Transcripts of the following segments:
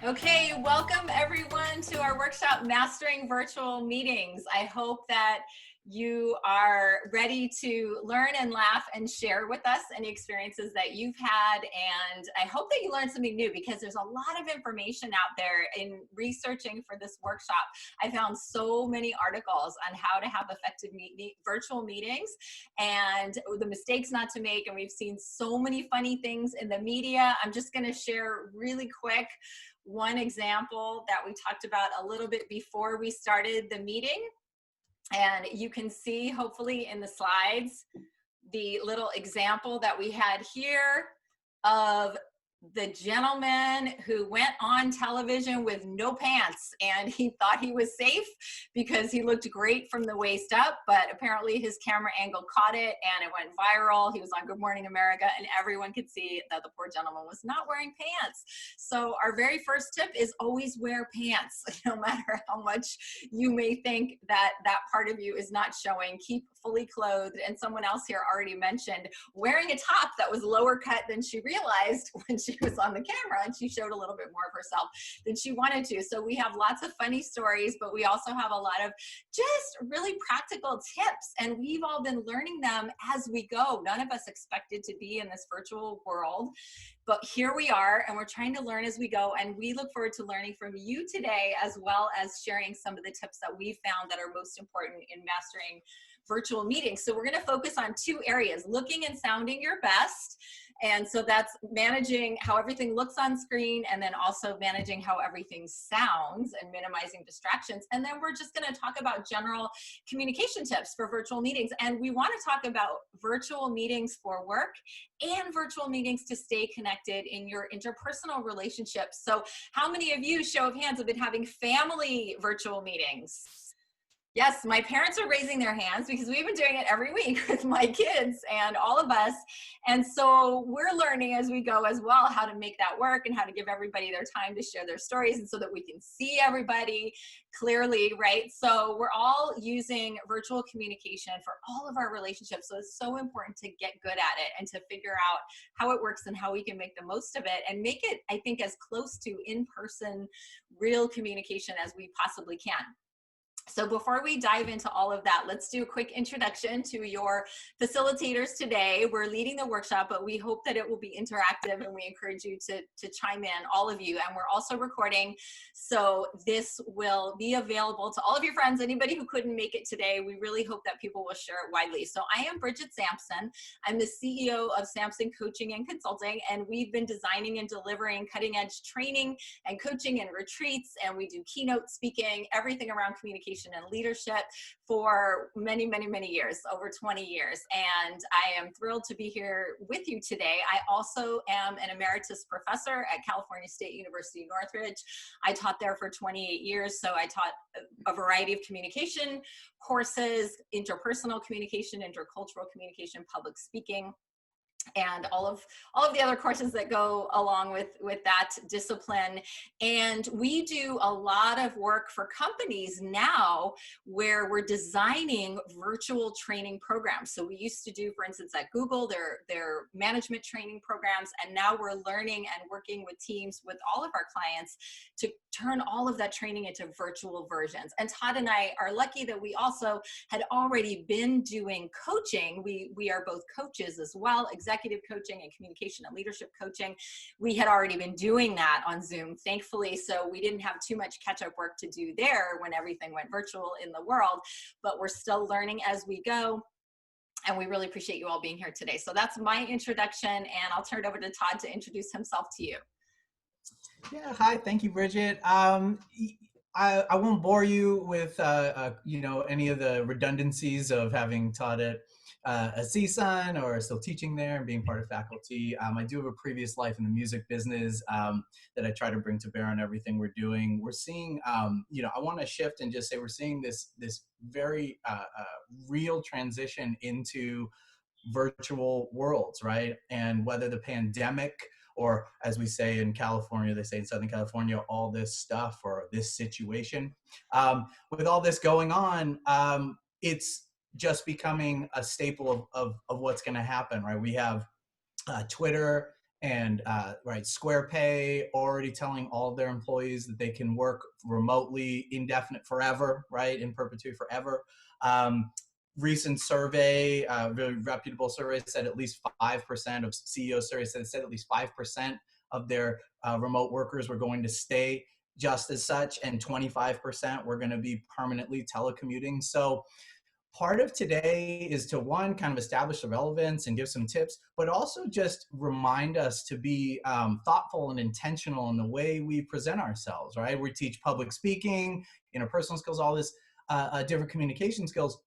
Okay, welcome everyone to our workshop, Mastering Virtual Meetings. I hope that you are ready to learn and laugh and share with us any experiences that you've had. And I hope that you learned something new, because there's a lot of information out there. In researching for this workshop, I found so many articles on how to have effective virtual meetings and the mistakes not to make. And we've seen so many funny things in the media. I'm just going to share really quick one example that we talked about a little bit before we started the meeting. And you can see, hopefully in the slides, the little example that we had here of the gentleman who went on television with no pants, and he thought he was safe because he looked great from the waist up, but apparently his camera angle caught it and it went viral. He was on Good Morning America and everyone could see that the poor gentleman was not wearing pants. So our very first tip is always wear pants, no matter how much you may think that that part of you is not showing. Keep fully clothed. And someone else here already mentioned wearing a top that was lower cut than she realized when she was on the camera, and she showed a little bit more of herself than she wanted to. So we have lots of funny stories, but we also have a lot of just really practical tips, and we've all been learning them as we go. None of us expected to be in this virtual world, but here we are, and we're trying to learn as we go, and we look forward to learning from you today, as well as sharing some of the tips that we've found that are most important in mastering virtual meetings. So we're going to focus on two areas: looking and sounding your best. And so that's managing how everything looks on screen, and then also managing how everything sounds and minimizing distractions. And then we're just going to talk about general communication tips for virtual meetings. And we want to talk about virtual meetings for work and virtual meetings to stay connected in your interpersonal relationships. So how many of you, show of hands, have been having family virtual meetings? Yes, my parents are raising their hands because we've been doing it every week with my kids and all of us. And so we're learning as we go as well how to make that work and how to give everybody their time to share their stories, and so that we can see everybody clearly, right? So we're all using virtual communication for all of our relationships. So it's so important to get good at it and to figure out how it works and how we can make the most of it and make it, I think, as close to in-person real communication as we possibly can. So before we dive into all of that, let's do a quick introduction to your facilitators today. We're leading the workshop, but we hope that it will be interactive, and we encourage you to chime in, all of you. And we're also recording, so this will be available to all of your friends, anybody who couldn't make it today. We really hope that people will share it widely. So I am Bridget Sampson. I'm the CEO of Sampson Coaching and Consulting, and we've been designing and delivering cutting-edge training and coaching and retreats, and we do keynote speaking, everything around communication and leadership for many, many, many years, over 20 years. And I am thrilled to be here with you today. I also am an emeritus professor at California State University, Northridge. I taught there for 28 years. So I taught a variety of communication courses: interpersonal communication, intercultural communication, public speaking, and all of the other courses that go along with that discipline. And we do a lot of work for companies now where we're designing virtual training programs. So we used to do, for instance, at Google, their management training programs, and now we're learning and working with teams with all of our clients to turn all of that training into virtual versions. And Todd and I are lucky that we also had already been doing coaching. We are both coaches as well, executive coaching and communication and leadership coaching. We had already been doing that on Zoom, thankfully, so we didn't have too much catch-up work to do there when everything went virtual in the world, but we're still learning as we go. And we really appreciate you all being here today. So that's my introduction, and I'll turn it over to Todd to introduce himself to you. Yeah, hi, thank you, Bridget. I won't bore you with any of the redundancies of having taught at CSUN or still teaching there and being part of faculty. I do have a previous life in the music business that I try to bring to bear on everything we're doing. We're seeing, I want to shift and just say we're seeing this very real transition into virtual worlds, right? And whether the pandemic, or as we say in California, they say in Southern California, all this stuff or this situation. With all this going on, it's just becoming a staple of what's going to happen, right? We have Twitter and right, Square Pay already telling all of their employees that they can work remotely indefinite forever, right, in perpetuity forever. Recent survey, really reputable survey, said at least 5% of CEO surveys said at least 5% of their remote workers were going to stay just as such, and 25% were going to be permanently telecommuting. So part of today is to, one, kind of establish the relevance and give some tips, but also just remind us to be thoughtful and intentional in the way we present ourselves, right? We teach public speaking, interpersonal skills, all this different communication skills.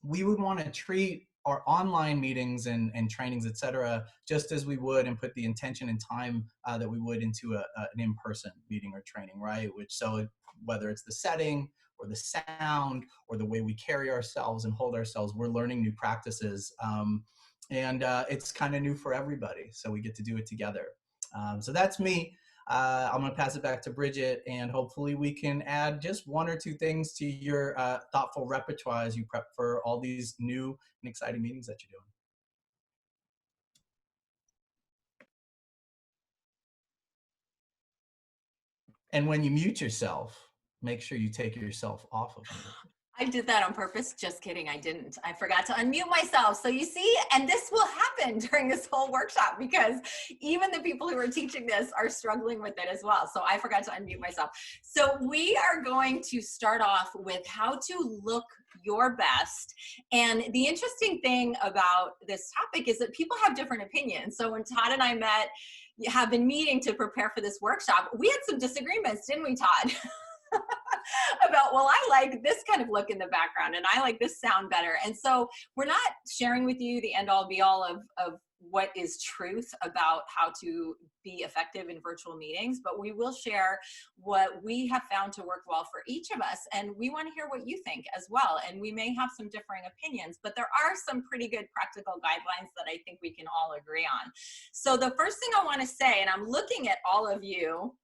We would want to treat our online meetings and trainings, et cetera, just as we would and put the intention and time that we would into an in-person meeting or training, right? So whether it's the setting or the sound or the way we carry ourselves and hold ourselves, we're learning new practices. And it's kind of new for everybody. So we get to do it together. So that's me. I'm going to pass it back to Bridget, and hopefully we can add just one or two things to your thoughtful repertoire as you prep for all these new and exciting meetings that you're doing. And when you mute yourself, make sure you take yourself off of mute. I did that on purpose. Just kidding. I didn't. I forgot to unmute myself. So you see, and this will happen during this whole workshop because even the people who are teaching this are struggling with it as well. So I forgot to unmute myself. So we are going to start off with how to look your best. And the interesting thing about this topic is that people have different opinions. So when Todd and I have been meeting to prepare for this workshop, we had some disagreements, didn't we, Todd? About, well, I like this kind of look in the background and I like this sound better. And so we're not sharing with you the end all be all of what is truth about how to be effective in virtual meetings, but we will share what we have found to work well for each of us. And we want to hear what you think as well. And we may have some differing opinions, but there are some pretty good practical guidelines that I think we can all agree on. So the first thing I want to say, and I'm looking at all of you,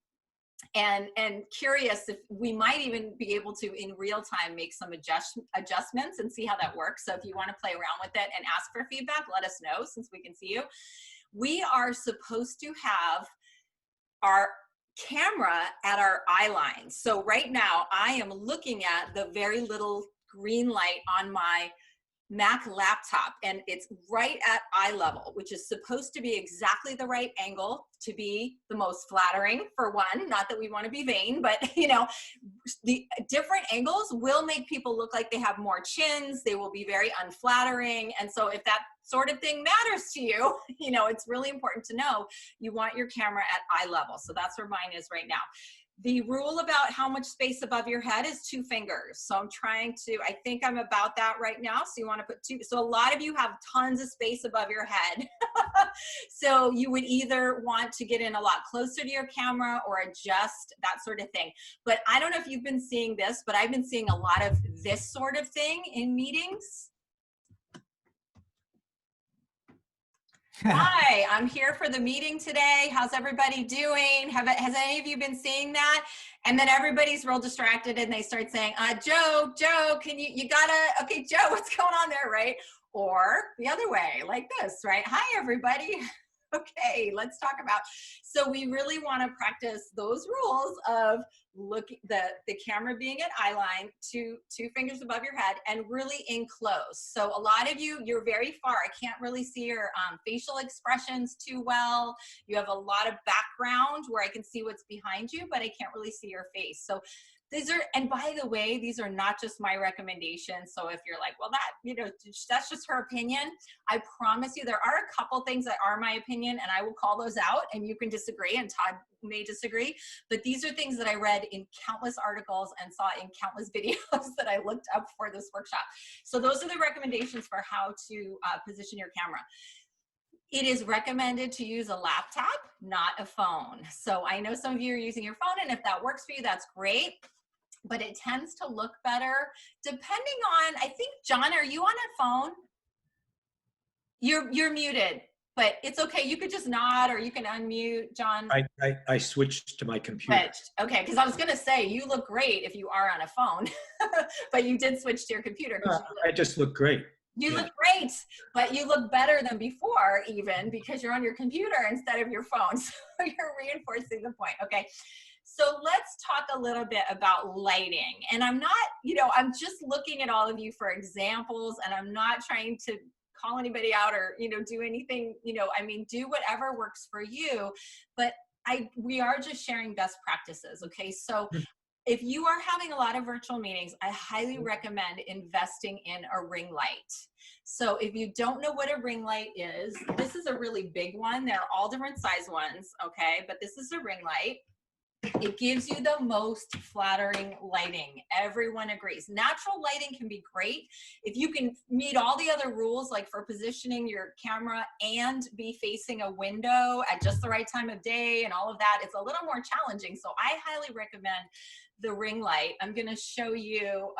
and curious if we might even be able to in real time make some adjustments and see how that works. So if you want to play around with it and ask for feedback, let us know since we can see you. We are supposed to have our camera at our eye line. So right now I am looking at the very little green light on my Mac laptop, and it's right at eye level, which is supposed to be exactly the right angle to be the most flattering, for one. Not that we want to be vain, but you know, the different angles will make people look like they have more chins. They will be very unflattering. And so if that sort of thing matters to you, you know, it's really important to know you want your camera at eye level. So that's where mine is right now. The rule about how much space above your head is 2 fingers. So I'm trying to, I think I'm about that right now. So you want to put 2. So a lot of you have tons of space above your head. So you would either want to get in a lot closer to your camera or adjust that sort of thing. But I don't know if you've been seeing this, but I've been seeing a lot of this sort of thing in meetings. Hi, I'm here for the meeting today. How's everybody doing? Has any of you been seeing that? And then everybody's real distracted and they start saying, Joe, can you gotta, okay, Joe, what's going on there, right? Or the other way, like this, right? Hi, everybody. Okay, let's talk about. So we really want to practice those rules of the camera being at eye line, 2 fingers above your head, and really in close. So a lot of you, you're very far. I can't really see your facial expressions too well. You have a lot of background where I can see what's behind you, but I can't really see your face. So these are, and by the way, these are not just my recommendations. So if you're like, well, that, you know, that's just her opinion, I promise you there are a couple things that are my opinion, and I will call those out, and you can disagree, and Todd may disagree, but these are things that I read in countless articles and saw in countless videos that I looked up for this workshop. So those are the recommendations for how to position your camera. It is recommended to use a laptop, not a phone. So I know some of you are using your phone, and if that works for you, that's great. But it tends to look better depending on, I think, John, are you on a phone? You're muted, but it's okay. You could just nod or you can unmute, John. I switched to my computer. Switched. Okay, because I was going to say, you look great if you are on a phone, but you did switch to your computer. I just look great. You Yeah. look great, but you look better than before even because you're on your computer instead of your phone. So you're reinforcing the point. Okay. So let's talk a little bit about lighting. And I'm not, I'm just looking at all of you for examples, and I'm not trying to call anybody out or, do anything, do whatever works for you. But we are just sharing best practices. Okay. So if you are having a lot of virtual meetings, I highly recommend investing in a ring light. So if you don't know what a ring light is, this is a really big one. They're all different size ones, okay? But this is a ring light. It gives you the most flattering lighting. Everyone agrees. Natural lighting can be great if you can meet all the other rules, like for positioning your camera and be facing a window at just the right time of day and all of that. It's a little more challenging. So I highly recommend the ring light. I'm going to show you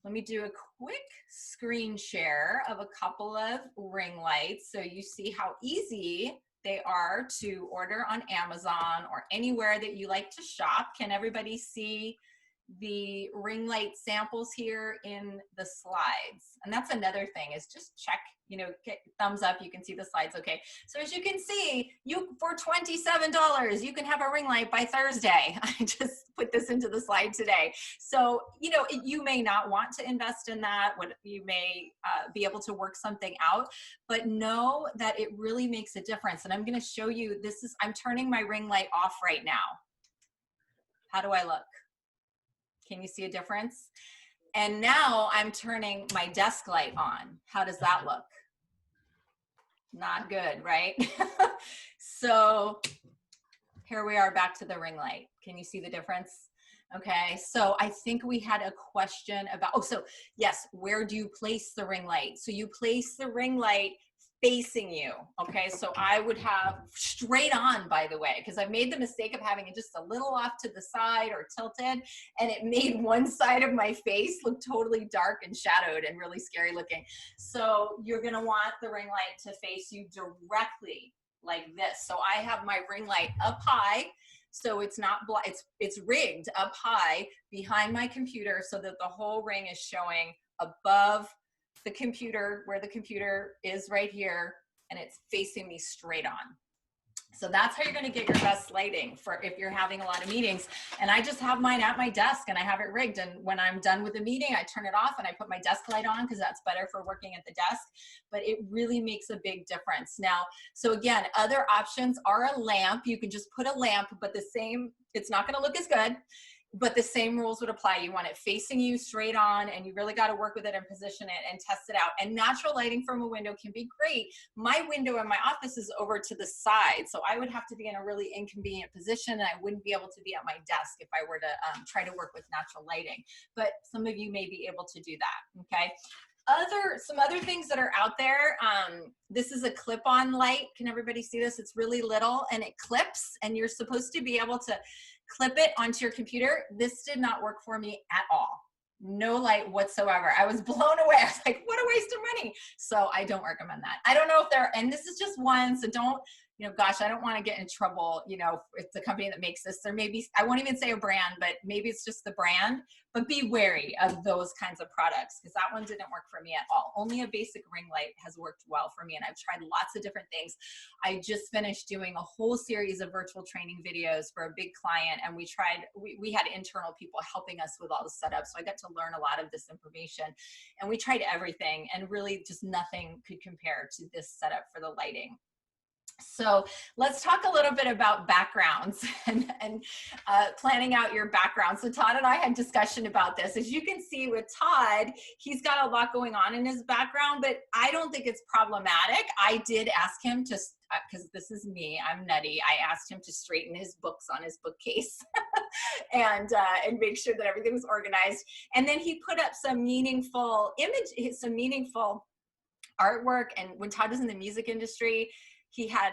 let me do a quick screen share of a couple of ring lights so you see how easy they are to order on Amazon or anywhere that you like to shop. Can everybody see the ring light samples here in the slides? And that's another thing, is just check, get thumbs up, you can see the slides. Okay, so as you can see, for $27 you can have a ring light by Thursday. I just put this into the slide today. So you may not want to invest in that, you may be able to work something out, but know that it really makes a difference. And I'm going to show you, I'm turning my ring light off right now. How do I look? Can you see a difference? And now I'm turning my desk light on. How does that look? Not good, right? So here we are back to the ring light. Can you see the difference? Okay, so I think we had a question about, yes, where do you place the ring light? So you place the ring light facing you. Okay, so I would have straight on, by the way, because I've made the mistake of having it just a little off to the side or tilted, and it made one side of my face look totally dark and shadowed and really scary looking. So you're going to want the ring light to face you directly like this. So I have my ring light up high, so it's not it's rigged up high behind my computer so that the whole ring is showing above the computer, where the computer is right here, and it's facing me straight on. So that's how you're going to get your best lighting for if you're having a lot of meetings. And I just have mine at my desk and I have it rigged. And when I'm done with the meeting, I turn it off and I put my desk light on because that's better for working at the desk. But it really makes a big difference. Now, so again, other options are a lamp. You can just put a lamp, but it's not going to look as good. But the same rules would apply. You want it facing you straight on, and you really got to work with it and position it and test it out. And natural lighting from a window can be great. My window in my office is over to the side, so I would have to be in a really inconvenient position, and I wouldn't be able to be at my desk if I were to try to work with natural lighting. But some of you may be able to do that, okay? Some other things that are out there, this is a clip-on light. Can everybody see this? It's really little, and it clips, and you're supposed to be able to clip it onto your computer. This did not work for me at all. No light whatsoever. I was blown away. I was like, what a waste of money. So I don't recommend that. I don't know if and this is just one, so don't, gosh, I don't want to get in trouble, if the company that makes this, there may be, I won't even say a brand, but maybe it's just the brand, but be wary of those kinds of products, because that one didn't work for me at all. Only a basic ring light has worked well for me, and I've tried lots of different things. I just finished doing a whole series of virtual training videos for a big client, and we had internal people helping us with all the setup, so I got to learn a lot of this information, and we tried everything, and really just nothing could compare to this setup for the lighting. So let's talk a little bit about backgrounds and planning out your background. So Todd and I had discussion about this. As you can see with Todd, he's got a lot going on in his background, but I don't think it's problematic. I did ask him to, because this is me, I'm nutty, I asked him to straighten his books on his bookcase and make sure that everything was organized. And then he put up some meaningful artwork. And when Todd was in the music industry, he had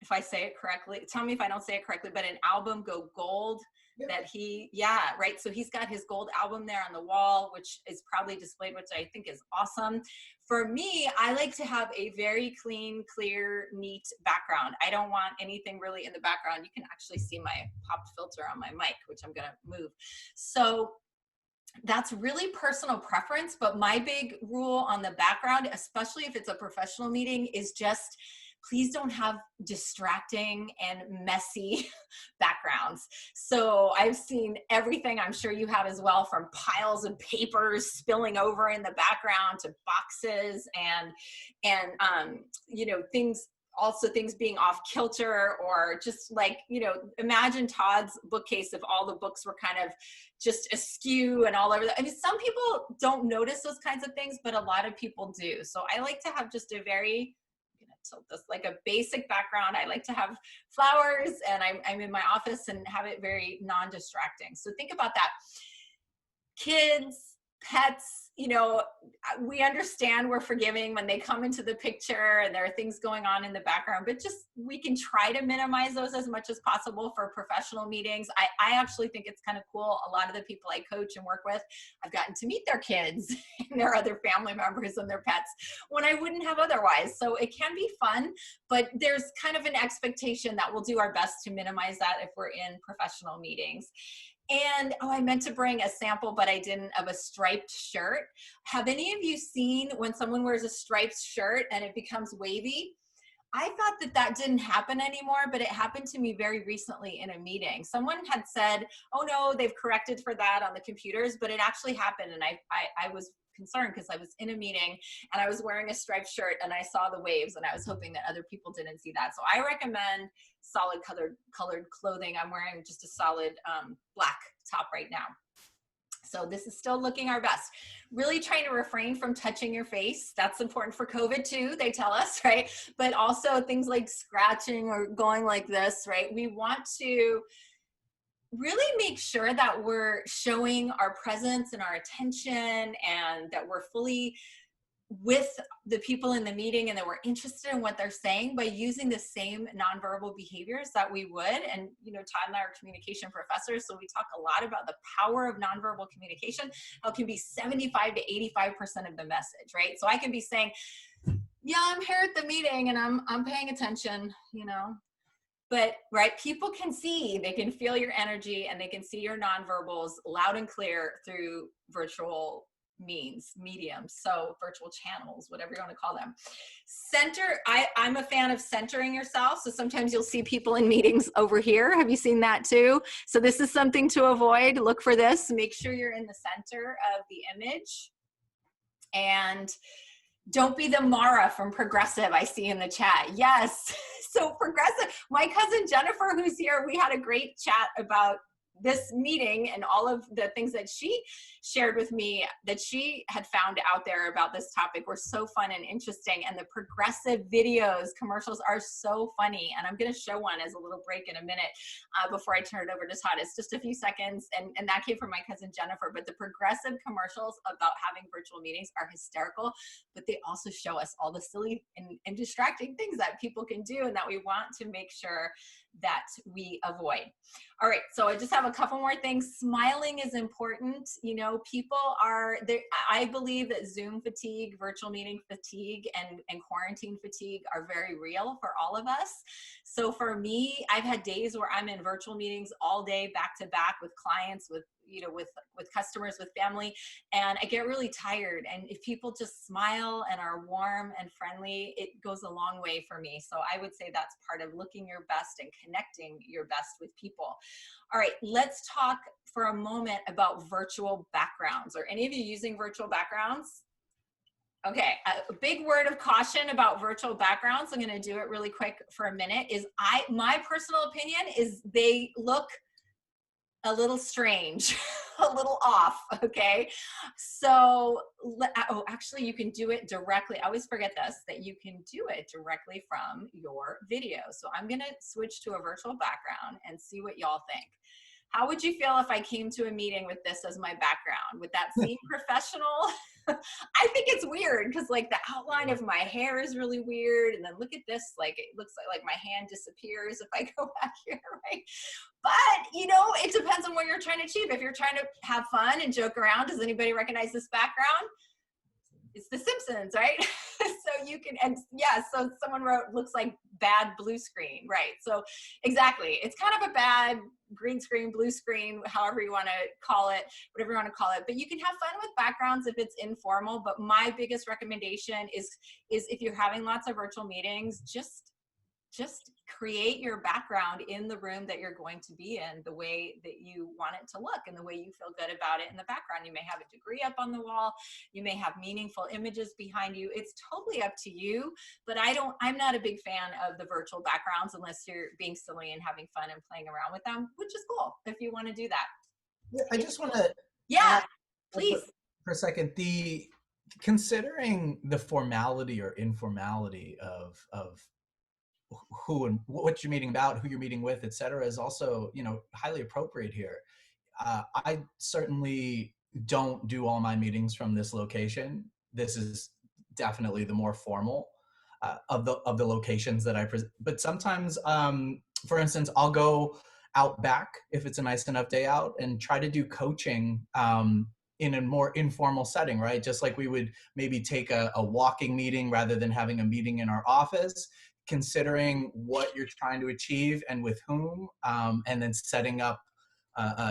if I say it correctly, tell me if I don't say it correctly, but an album go gold that right. So he's got his gold album there on the wall, which is probably displayed, which I think is awesome. For me, I like to have a very clean, clear, neat background. I don't want anything really in the background. You can actually see my pop filter on my mic, which I'm going to move. So that's really personal preference, but my big rule on the background, especially if it's a professional meeting, is just please don't have distracting and messy backgrounds. So I've seen everything, I'm sure you have as well, from piles of papers spilling over in the background to boxes and you know, things being off kilter, or just like, you know, imagine Todd's bookcase if all the books were kind of just askew and all over. I mean, some people don't notice those kinds of things, but a lot of people do. So I like to have just a very, tilt this, like a basic background. I like to have flowers, and I'm in my office, and have it very non-distracting. So think about that. Kids, pets, you know, we understand, we're forgiving when they come into the picture and there are things going on in the background, but just, we can try to minimize those as much as possible for professional meetings. I actually think it's kind of cool. A lot of the people I coach and work with, I've gotten to meet their kids and their other family members and their pets when I wouldn't have otherwise. So it can be fun, but there's kind of an expectation that we'll do our best to minimize that if we're in professional meetings. And, oh, I meant to bring a sample, but I didn't, of a striped shirt. Have any of you seen when someone wears a striped shirt and it becomes wavy? I thought that that didn't happen anymore, but it happened to me very recently in a meeting. Someone had said, oh no, they've corrected for that on the computers, but it actually happened. And I was concerned because I was in a meeting and I was wearing a striped shirt and I saw the waves, and I was hoping that other people didn't see that. So I recommend solid colored clothing. I'm wearing just a solid black top right now. So this is still looking our best. Really trying to refrain from touching your face. That's important for COVID too, they tell us, right? But also things like scratching or going like this, right? We want to really make sure that we're showing our presence and our attention, and that we're fully with the people in the meeting, and that we're interested in what they're saying by using the same nonverbal behaviors that we would. And, you know, Todd and I are communication professors, so we talk a lot about the power of nonverbal communication, how it can be 75 to 85% of the message, right? So I can be saying, yeah, I'm here at the meeting and I'm paying attention, you know, but, right, people can see, they can feel your energy, and they can see your nonverbals loud and clear through virtual mediums, so virtual channels, whatever you want to call them. I'm a fan of centering yourself. So sometimes you'll see people in meetings over here. Have you seen that too? So this is something to avoid. Look for this. Make sure you're in the center of the image. And don't be the Mara from Progressive I see in the chat. Yes. So Progressive, my cousin Jennifer, who's here, we had a great chat about this meeting and all of the things that she shared with me that she had found out there about this topic were so fun and interesting. And the Progressive videos, commercials are so funny. And I'm going to show one as a little break in a minute before I turn it over to Todd. It's just a few seconds. And that came from my cousin Jennifer. But the Progressive commercials about having virtual meetings are hysterical. But they also show us all the silly and distracting things that people can do and that we want to make sure that we avoid. All right, so I just have a couple more things. Smiling is important. You know, people are there. I believe that Zoom fatigue, virtual meeting fatigue, and quarantine fatigue are very real for all of us. So for me, I've had days where I'm in virtual meetings all day, back to back, with clients, with customers, with family, and I get really tired. And if people just smile and are warm and friendly, it goes a long way for me. So I would say that's part of looking your best and connecting your best with people. All right, let's talk for a moment about virtual backgrounds. Are any of you using virtual backgrounds? Okay, a big word of caution about virtual backgrounds, I'm gonna do it really quick for a minute, is my personal opinion is they look a little strange, a little off, okay? So, oh, actually you can do it directly. I always forget this, that you can do it directly from your video. So I'm gonna switch to a virtual background and see what y'all think. How would you feel if I came to a meeting with this as my background? Would that seem professional? I think it's weird because like the outline of my hair is really weird. And then look at this, like it looks like my hand disappears if I go back here, right? But you know, it depends on what you're trying to achieve. If you're trying to have fun and joke around, does anybody recognize this background? It's The Simpsons, right? So you can, and yeah, so someone wrote, looks like bad blue screen, right? So exactly, it's kind of a bad green screen, blue screen, however you want to call it, whatever you want to call it. But you can have fun with backgrounds if it's informal. But my biggest recommendation is if you're having lots of virtual meetings, just create your background in the room that you're going to be in the way that you want it to look and the way you feel good about it in the background. You may have a degree up on the wall. You may have meaningful images behind you. It's totally up to you, but I'm not a big fan of the virtual backgrounds unless you're being silly and having fun and playing around with them, which is cool if you want to do that. Yeah, I just want to please for a second, considering the formality or informality of who and what you're meeting about, who you're meeting with, et cetera, is also, highly appropriate here. I certainly don't do all my meetings from this location. This is definitely the more formal of the locations that I present. But sometimes, for instance, I'll go out back if it's a nice enough day out and try to do coaching in a more informal setting, right? Just like we would maybe take a walking meeting rather than having a meeting in our office, considering what you're trying to achieve and with whom, and then setting up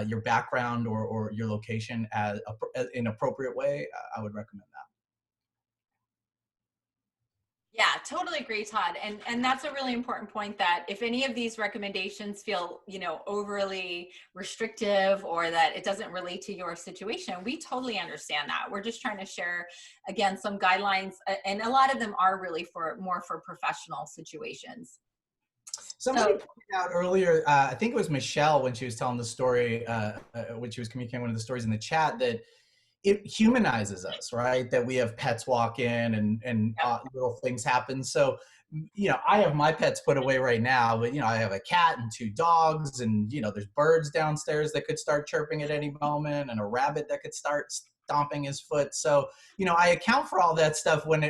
your background or your location as in appropriate way. I would recommend that. Yeah, totally agree, Todd. And that's a really important point, that if any of these recommendations feel, overly restrictive or that it doesn't relate to your situation, we totally understand that. We're just trying to share, again, some guidelines, and a lot of them are really more for professional situations. Somebody pointed out earlier, I think it was Michelle when she was telling the story, when she was communicating one of the stories in the chat, that it humanizes us, right? That we have pets walk in and little things happen. So, I have my pets put away right now, but, I have a cat and 2 dogs and, there's birds downstairs that could start chirping at any moment and a rabbit that could start stomping his foot. So, I account for all that stuff when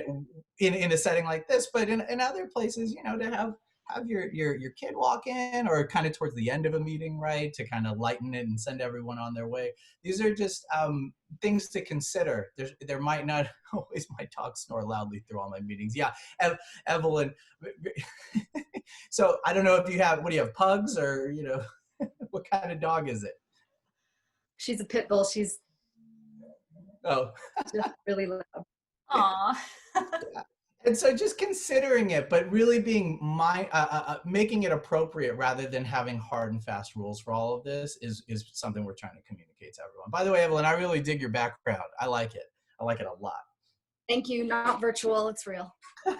in a setting like this, but in other places, to have your kid walk in, or kind of towards the end of a meeting, right, to kind of lighten it and send everyone on their way. These are just things to consider. There might not always, my dog snore loudly through all my meetings. Yeah, Evelyn. So I don't know if what do you have, pugs, or what kind of dog is it? She's a pit bull. She's just really loud. Aww. Yeah. And so just considering it, but really being making it appropriate rather than having hard and fast rules for all of this is something we're trying to communicate to everyone. By the way, Evelyn, I really dig your background. I like it. I like it a lot. Thank you. Not virtual. It's real. I'm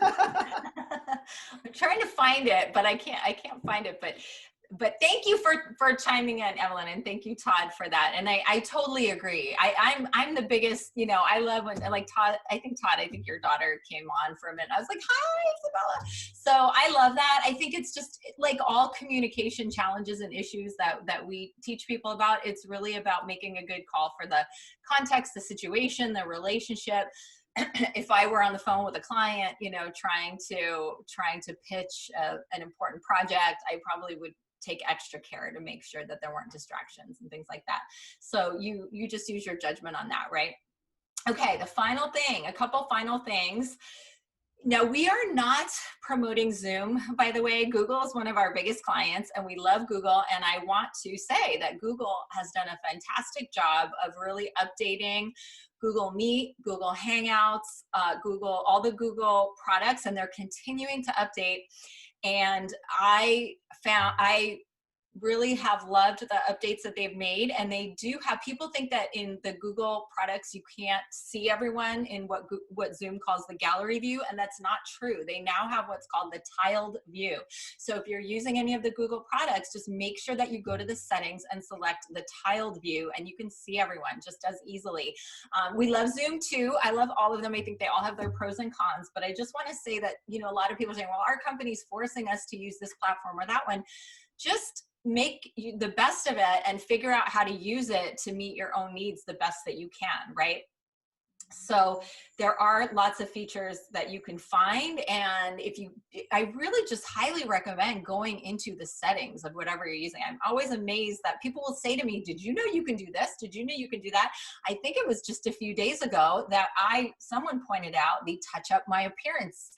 trying to find it, but I can't find it. But thank you for chiming in, Evelyn, and thank you, Todd, for that. And I totally agree. I'm the biggest, I love when, like, Todd, I think your daughter came on for a minute. I was like, hi, Isabella. So I love that. I think it's just like all communication challenges and issues that we teach people about. It's really about making a good call for the context, the situation, the relationship. If I were on the phone with a client, trying to pitch an important project, I probably would take extra care to make sure that there weren't distractions and things like that. So you just use your judgment on that, right? Okay, a couple final things. Now, we are not promoting Zoom, by the way. Google is one of our biggest clients, and we love Google. And I want to say that Google has done a fantastic job of really updating GoogleMeet, Google Hangouts, all the Google products, and they're continuing to update. And I really have loved the updates that they've made, and they do have, people think that in the Google products you can't see everyone in what Zoom calls the gallery view, and that's not true. They now have what's called the tiled view. So if you're using any of the Google products, just make sure that you go to the settings and select the tiled view, and you can see everyone just as easily. We love Zoom too. I love all of them. I think they all have their pros and cons, but I just want to say that, a lot of people are saying, well, our company's forcing us to use this platform or that one. Just make the best of it and figure out how to use it to meet your own needs the best that you can, right? So there are lots of features that you can find, and I really just highly recommend going into the settings of whatever you're using. I'm always amazed that people will say to me, did you know you can do this? Did you know you can do that? I think it was just a few days ago that someone pointed out the touch up my appearance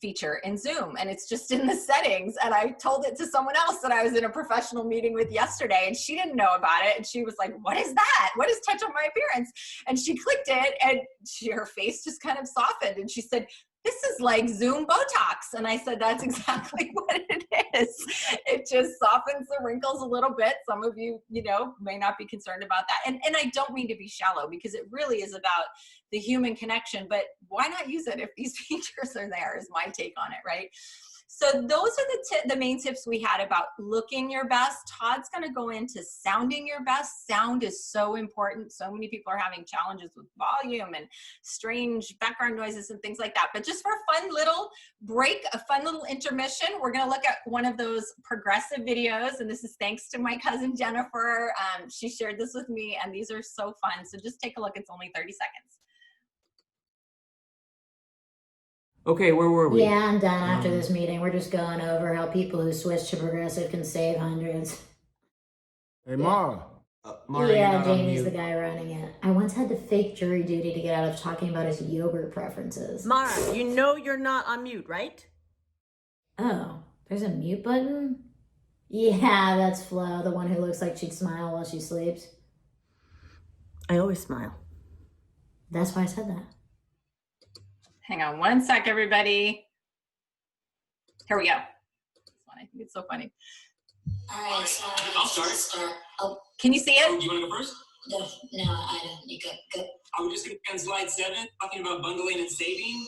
feature in Zoom, and it's just in the settings. And I told it to someone else that I was in a professional meeting with yesterday, and she didn't know about it. And she was like, what is that? What is touch on my appearance? And she clicked it, and her face just kind of softened. And she said, this is like Zoom Botox. And I said, that's exactly what it is. It just softens the wrinkles a little bit. Some of you, may not be concerned about that. And I don't mean to be shallow, because it really is about the human connection, but why not use it if these features are there, is my take on it, right? So those are the main tips we had about looking your best. Todd's going to go into sounding your best. Sound is so important. So many people are having challenges with volume and strange background noises and things like that. But just for a fun little break, a fun little intermission, we're going to look at one of those progressive videos. And this is thanks to my cousin Jennifer. She shared this with me, and these are so fun. So just take a look. It's only 30 seconds. Okay, where were we? Yeah, I'm done after this meeting. We're just going over how people who switch to progressive can save hundreds. Hey, Mara. Mara, Yeah, Jamie's the guy running it. I once had to fake jury duty to get out of talking about his yogurt preferences. Mara, you know you're not on mute, right? Oh, there's a mute button? Yeah, that's Flo, the one who looks like she'd smile while she sleeps. I always smile. That's why I said that. Hang on one sec, everybody. Here we go. This one, I think it's so funny. All right, so I'll start. Can you see it? Do you want to go first? No, I don't. You go. I was just going to be on slide 7, talking about bundling and saving.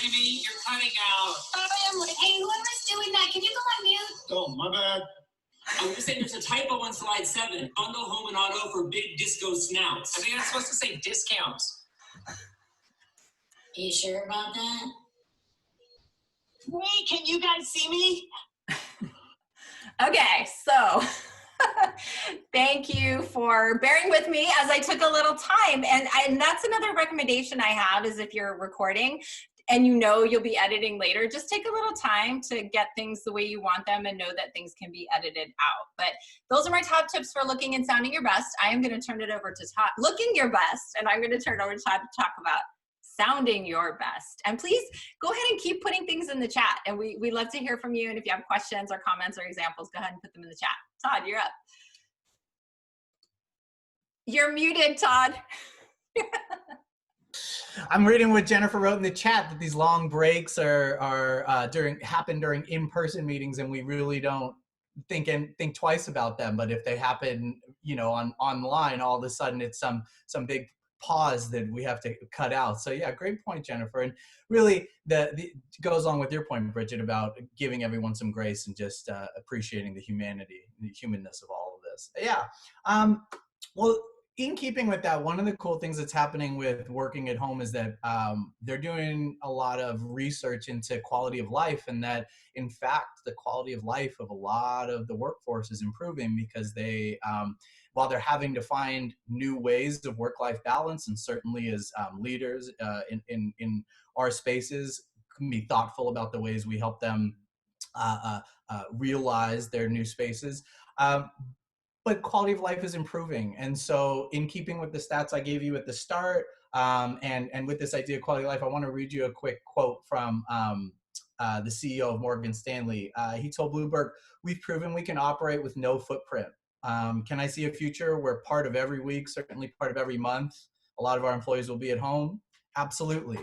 Jamie, you're cutting out. Hey, whoever's doing that, can you go on mute? Oh, my bad. I was just saying there's a typo on slide 7. Bundle home and auto for big disco snouts. I think that's supposed to say discounts. Are you sure about that? Wait, can you guys see me? Okay, so thank you for bearing with me as I took a little time. And that's another recommendation I have, is if you're recording and you'll be editing later, just take a little time to get things the way you want them and know that things can be edited out. But those are my top tips for looking and sounding your best. I am going to turn it over to Todd, looking your best, and I'm going to turn it over to Todd to talk about sounding your best. And please go ahead and keep putting things in the chat. And we love to hear from you. And if you have questions or comments or examples, go ahead and put them in the chat. Todd, you're up. You're muted, Todd. I'm reading what Jennifer wrote in the chat, that these long breaks happen during in-person meetings, and we really don't think twice about them. But if they happen, online, all of a sudden it's some big pause that we have to cut out. So yeah, great point, Jennifer. And really, the goes along with your point, Bridget, about giving everyone some grace and just appreciating the humanity, the humanness of all of this. Yeah. Well, in keeping with that, one of the cool things that's happening with working at home is that they're doing a lot of research into quality of life, and that, in fact, the quality of life of a lot of the workforce is improving, because they, while they're having to find new ways of work-life balance, and certainly as leaders in our spaces, can be thoughtful about the ways we help them realize their new spaces. But quality of life is improving. And so, in keeping with the stats I gave you at the start, and with this idea of quality of life, I want to read you a quick quote from the CEO of Morgan Stanley. He told Bloomberg, "We've proven we can operate with no footprint. Can I see a future where part of every week, certainly part of every month, a lot of our employees will be at home? Absolutely.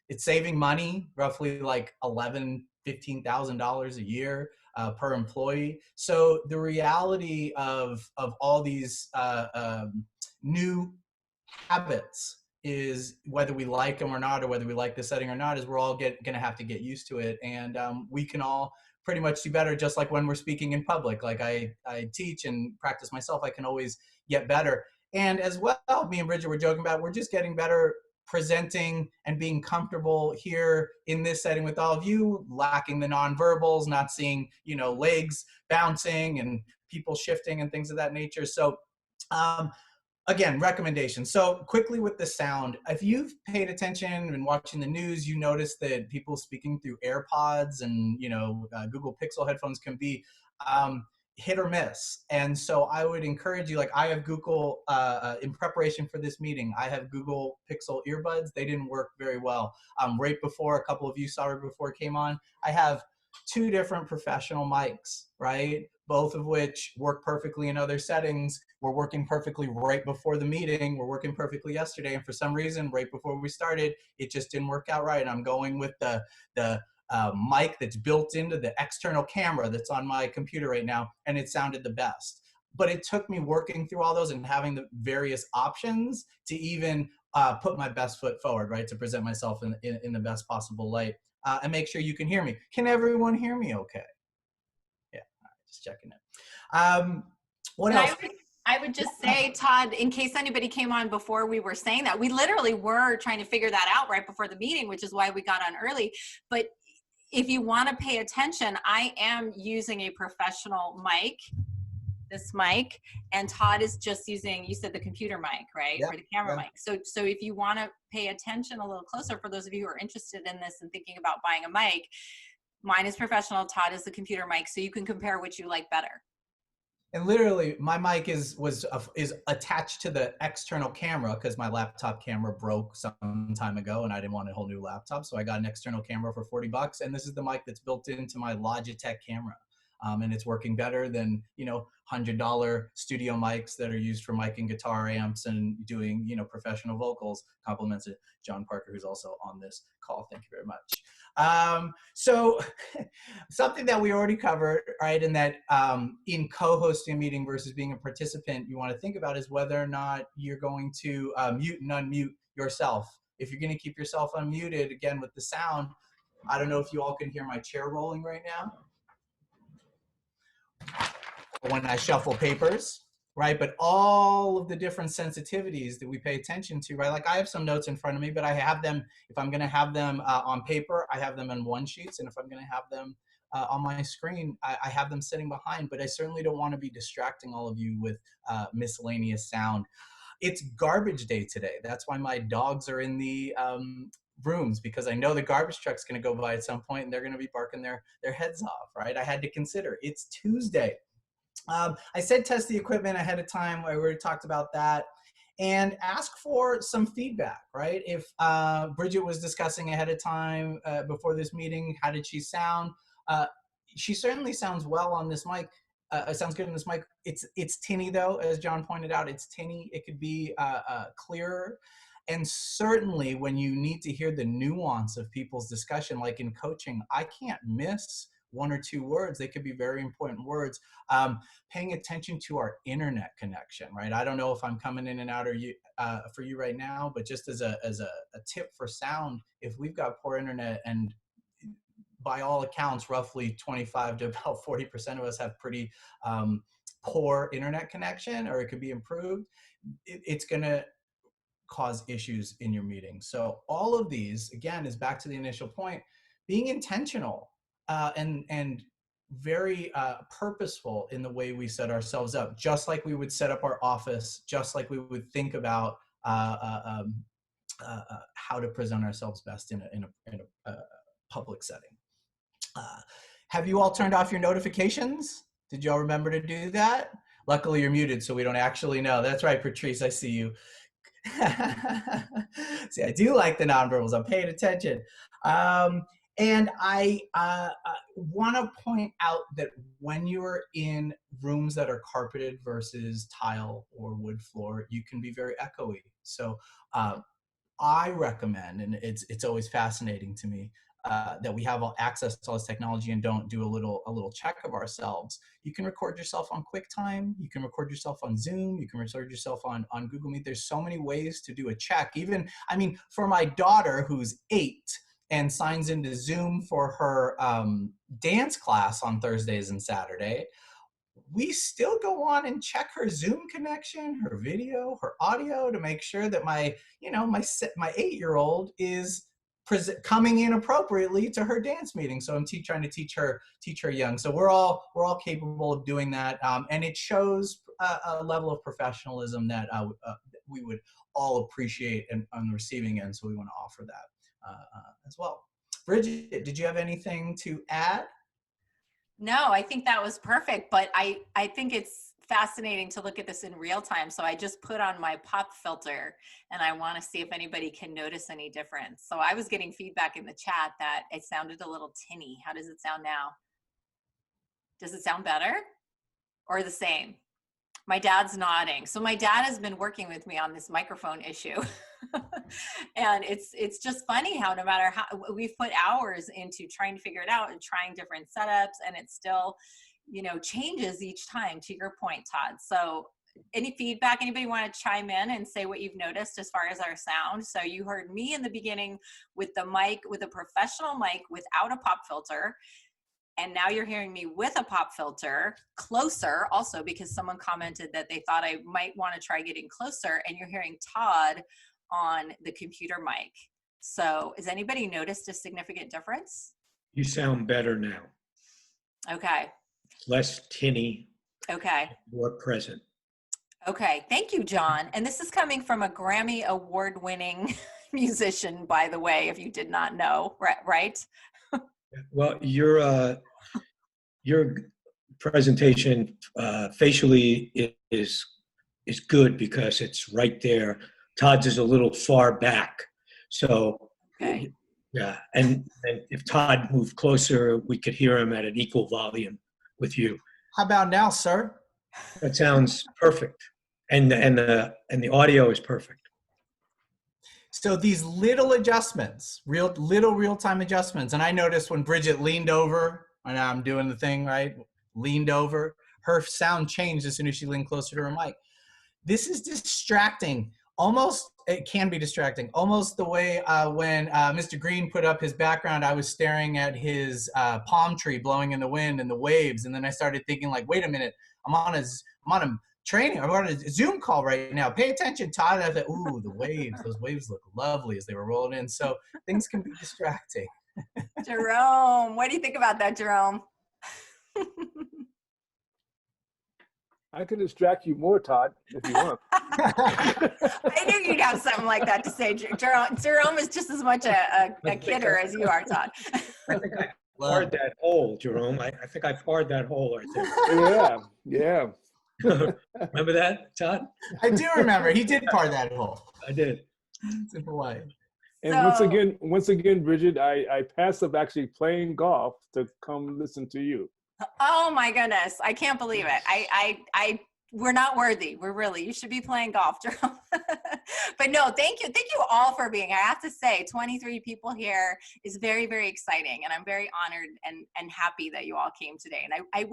It's saving money, roughly like $11,000, $15,000 a year per employee. So the reality of all these new habits is, whether we like them or not, or whether we like the setting or not, is we're all going to have to get used to it. And we can all pretty much do better, just like when we're speaking in public. Like I teach and practice myself, I can always get better. And as well, me and Bridget were joking about, we're just getting better presenting and being comfortable here in this setting with all of you, lacking the nonverbals, not seeing, legs bouncing and people shifting and things of that nature. So again, recommendations. So quickly with the sound, if you've paid attention and watching the news, you notice that people speaking through AirPods and, Google Pixel headphones can be hit or miss. And so I would encourage you, like I have Google, in preparation for this meeting, I have Google Pixel earbuds. They didn't work very well. Right before, a couple of you saw it before it came on, I have 2 different professional mics, right? Both of which work perfectly in other settings. We're working perfectly right before the meeting. We're working perfectly yesterday. And for some reason, right before we started, it just didn't work out right. I'm going with the mic that's built into the external camera that's on my computer right now, and it sounded the best. But it took me working through all those and having the various options to even put my best foot forward, right, to present myself in the best possible light, and make sure you can hear me. Can everyone hear me okay? Yeah, all right, just checking it. What And else? I would just say, Todd, in case anybody came on before we were saying that, we literally were trying to figure that out right before the meeting, which is why we got on early. But if you want to pay attention, I am using a professional mic, this mic, and Todd is just using, you said the computer mic, right? Yeah, or the camera yeah. mic. So if you want to pay attention a little closer, for those of you who are interested in this and thinking about buying a mic, mine is professional, Todd is the computer mic, so you can compare which you like better. And literally, my mic is attached to the external camera because my laptop camera broke some time ago, and I didn't want a whole new laptop, so I got an external camera for $40. And this is the mic that's built into my Logitech camera, and it's working better than $100 studio mics that are used for miking guitar amps and doing professional vocals. Compliments to John Parker, who's also on this call. Thank you very much. So something that we already covered, right, and that in co-hosting a meeting versus being a participant, you want to think about is whether or not you're going to mute and unmute yourself. If you're going to keep yourself unmuted, again, with the sound, I don't know if you all can hear my chair rolling right now when I shuffle papers, right? But all of the different sensitivities that we pay attention to, right? Like I have some notes in front of me, but I have them, if I'm gonna have them on paper, I have them in one sheets. And if I'm gonna have them on my screen, I have them sitting behind, but I certainly don't wanna be distracting all of you with miscellaneous sound. It's garbage day today. That's why my dogs are in the rooms, because I know the garbage truck's gonna go by at some point and they're gonna be barking their heads off, right? I had to consider, it's Tuesday. I said test the equipment ahead of time. I already talked about that. And ask for some feedback, right? If Bridget was discussing ahead of time before this meeting, how did she sound? She certainly sounds well on this mic. Sounds good on this mic. It's tinny though, as John pointed out. It's tinny. It could be clearer. And certainly when you need to hear the nuance of people's discussion, like in coaching, I can't miss 1 or 2 words. They could be very important words. Paying attention to our internet connection, right? I don't know if I'm coming in and out for you right now, but just as a tip for sound, if we've got poor internet, and by all accounts, roughly 25 to about 40% of us have pretty poor internet connection, or it could be improved, it's gonna cause issues in your meeting. So all of these, again, is back to the initial point, being intentional and very purposeful in the way we set ourselves up, just like we would set up our office, just like we would think about how to present ourselves best in a public setting. Have you all turned off your notifications? Did you all remember to do that? Luckily, you're muted, so we don't actually know. That's right, Patrice, I see you. See, I do like the nonverbals. I'm paying attention. And I want to point out that when you're in rooms that are carpeted versus tile or wood floor, you can be very echoey. So I recommend, and it's always fascinating to me, that we have access to all this technology and don't do a little check of ourselves. You can record yourself on QuickTime. You can record yourself on Zoom. You can record yourself on GoogleMeet. There's so many ways to do a check. Even, I mean, for my daughter who's 8 and signs into Zoom for her dance class on Thursdays and Saturday, we still go on and check her Zoom connection, her video, her audio, to make sure that my 8-year-old is coming in appropriately to her dance meeting. So I'm trying to teach her young. So we're all capable of doing that, and it shows a level of professionalism that we would all appreciate on the receiving end. So we want to offer that as well. Bridget, did you have anything to add? No, I think that was perfect, but I think it's fascinating to look at this in real time. So I just put on my pop filter and I want to see if anybody can notice any difference. So I was getting feedback in the chat that it sounded a little tinny. How does it sound now? Does it sound better or the same? My dad's nodding. So my dad has been working with me on this microphone issue. And it's just funny how no matter how we've put hours into trying to figure it out and trying different setups, and it still, you know, changes each time, to your point, Todd. So any feedback, anybody want to chime in and say what you've noticed as far as our sound? So you heard me in the beginning with the mic, with a professional mic without a pop filter. And now you're hearing me with a pop filter closer also, because someone commented that they thought I might want to try getting closer, and you're hearing Todd on the computer mic. So has anybody noticed a significant difference? You sound better now. Okay. Less tinny. Okay. More present. Okay. Thank you, John. And this is coming from a Grammy award-winning musician, by the way, if you did not know, right? Well, your presentation facially is good because it's right there. Todd's is a little far back, so Okay. yeah. And if Todd moved closer, we could hear him at an equal volume with you. How about now, sir? That sounds perfect, and the audio is perfect. So these little adjustments, real-time adjustments, and I noticed when Bridget leaned over, and I'm doing the thing, right? Leaned over, her sound changed as soon as she leaned closer to her mic. This is distracting. Almost, it can be distracting. Almost the way when Mr. Green put up his background, I was staring at his palm tree blowing in the wind and the waves, and then I started thinking like, wait a minute, I'm on a training. I'm on a Zoom call right now. Pay attention, Todd. I thought, ooh, the waves. Those waves look lovely as they were rolling in. So things can be distracting. Jerome, what do you think about that, Jerome? I can distract you more, Todd, if you want. I knew you'd have something like that to say. Jerome is just as much a kidder as you are, Todd. I think I parred that hole, Jerome. I think I parred that hole right there. Yeah. Remember that, Todd? I do remember. He did part that hole. I did. It's in Hawaii. And So, once again, Bridget, I passed up actually playing golf to come listen to you. oh my goodness, I can't believe it. We're not worthy. You should be playing golf, Jerome. But no, thank you all for being here. I have to say, 23 people here is very, very exciting, and I'm very honored and happy that you all came today. And I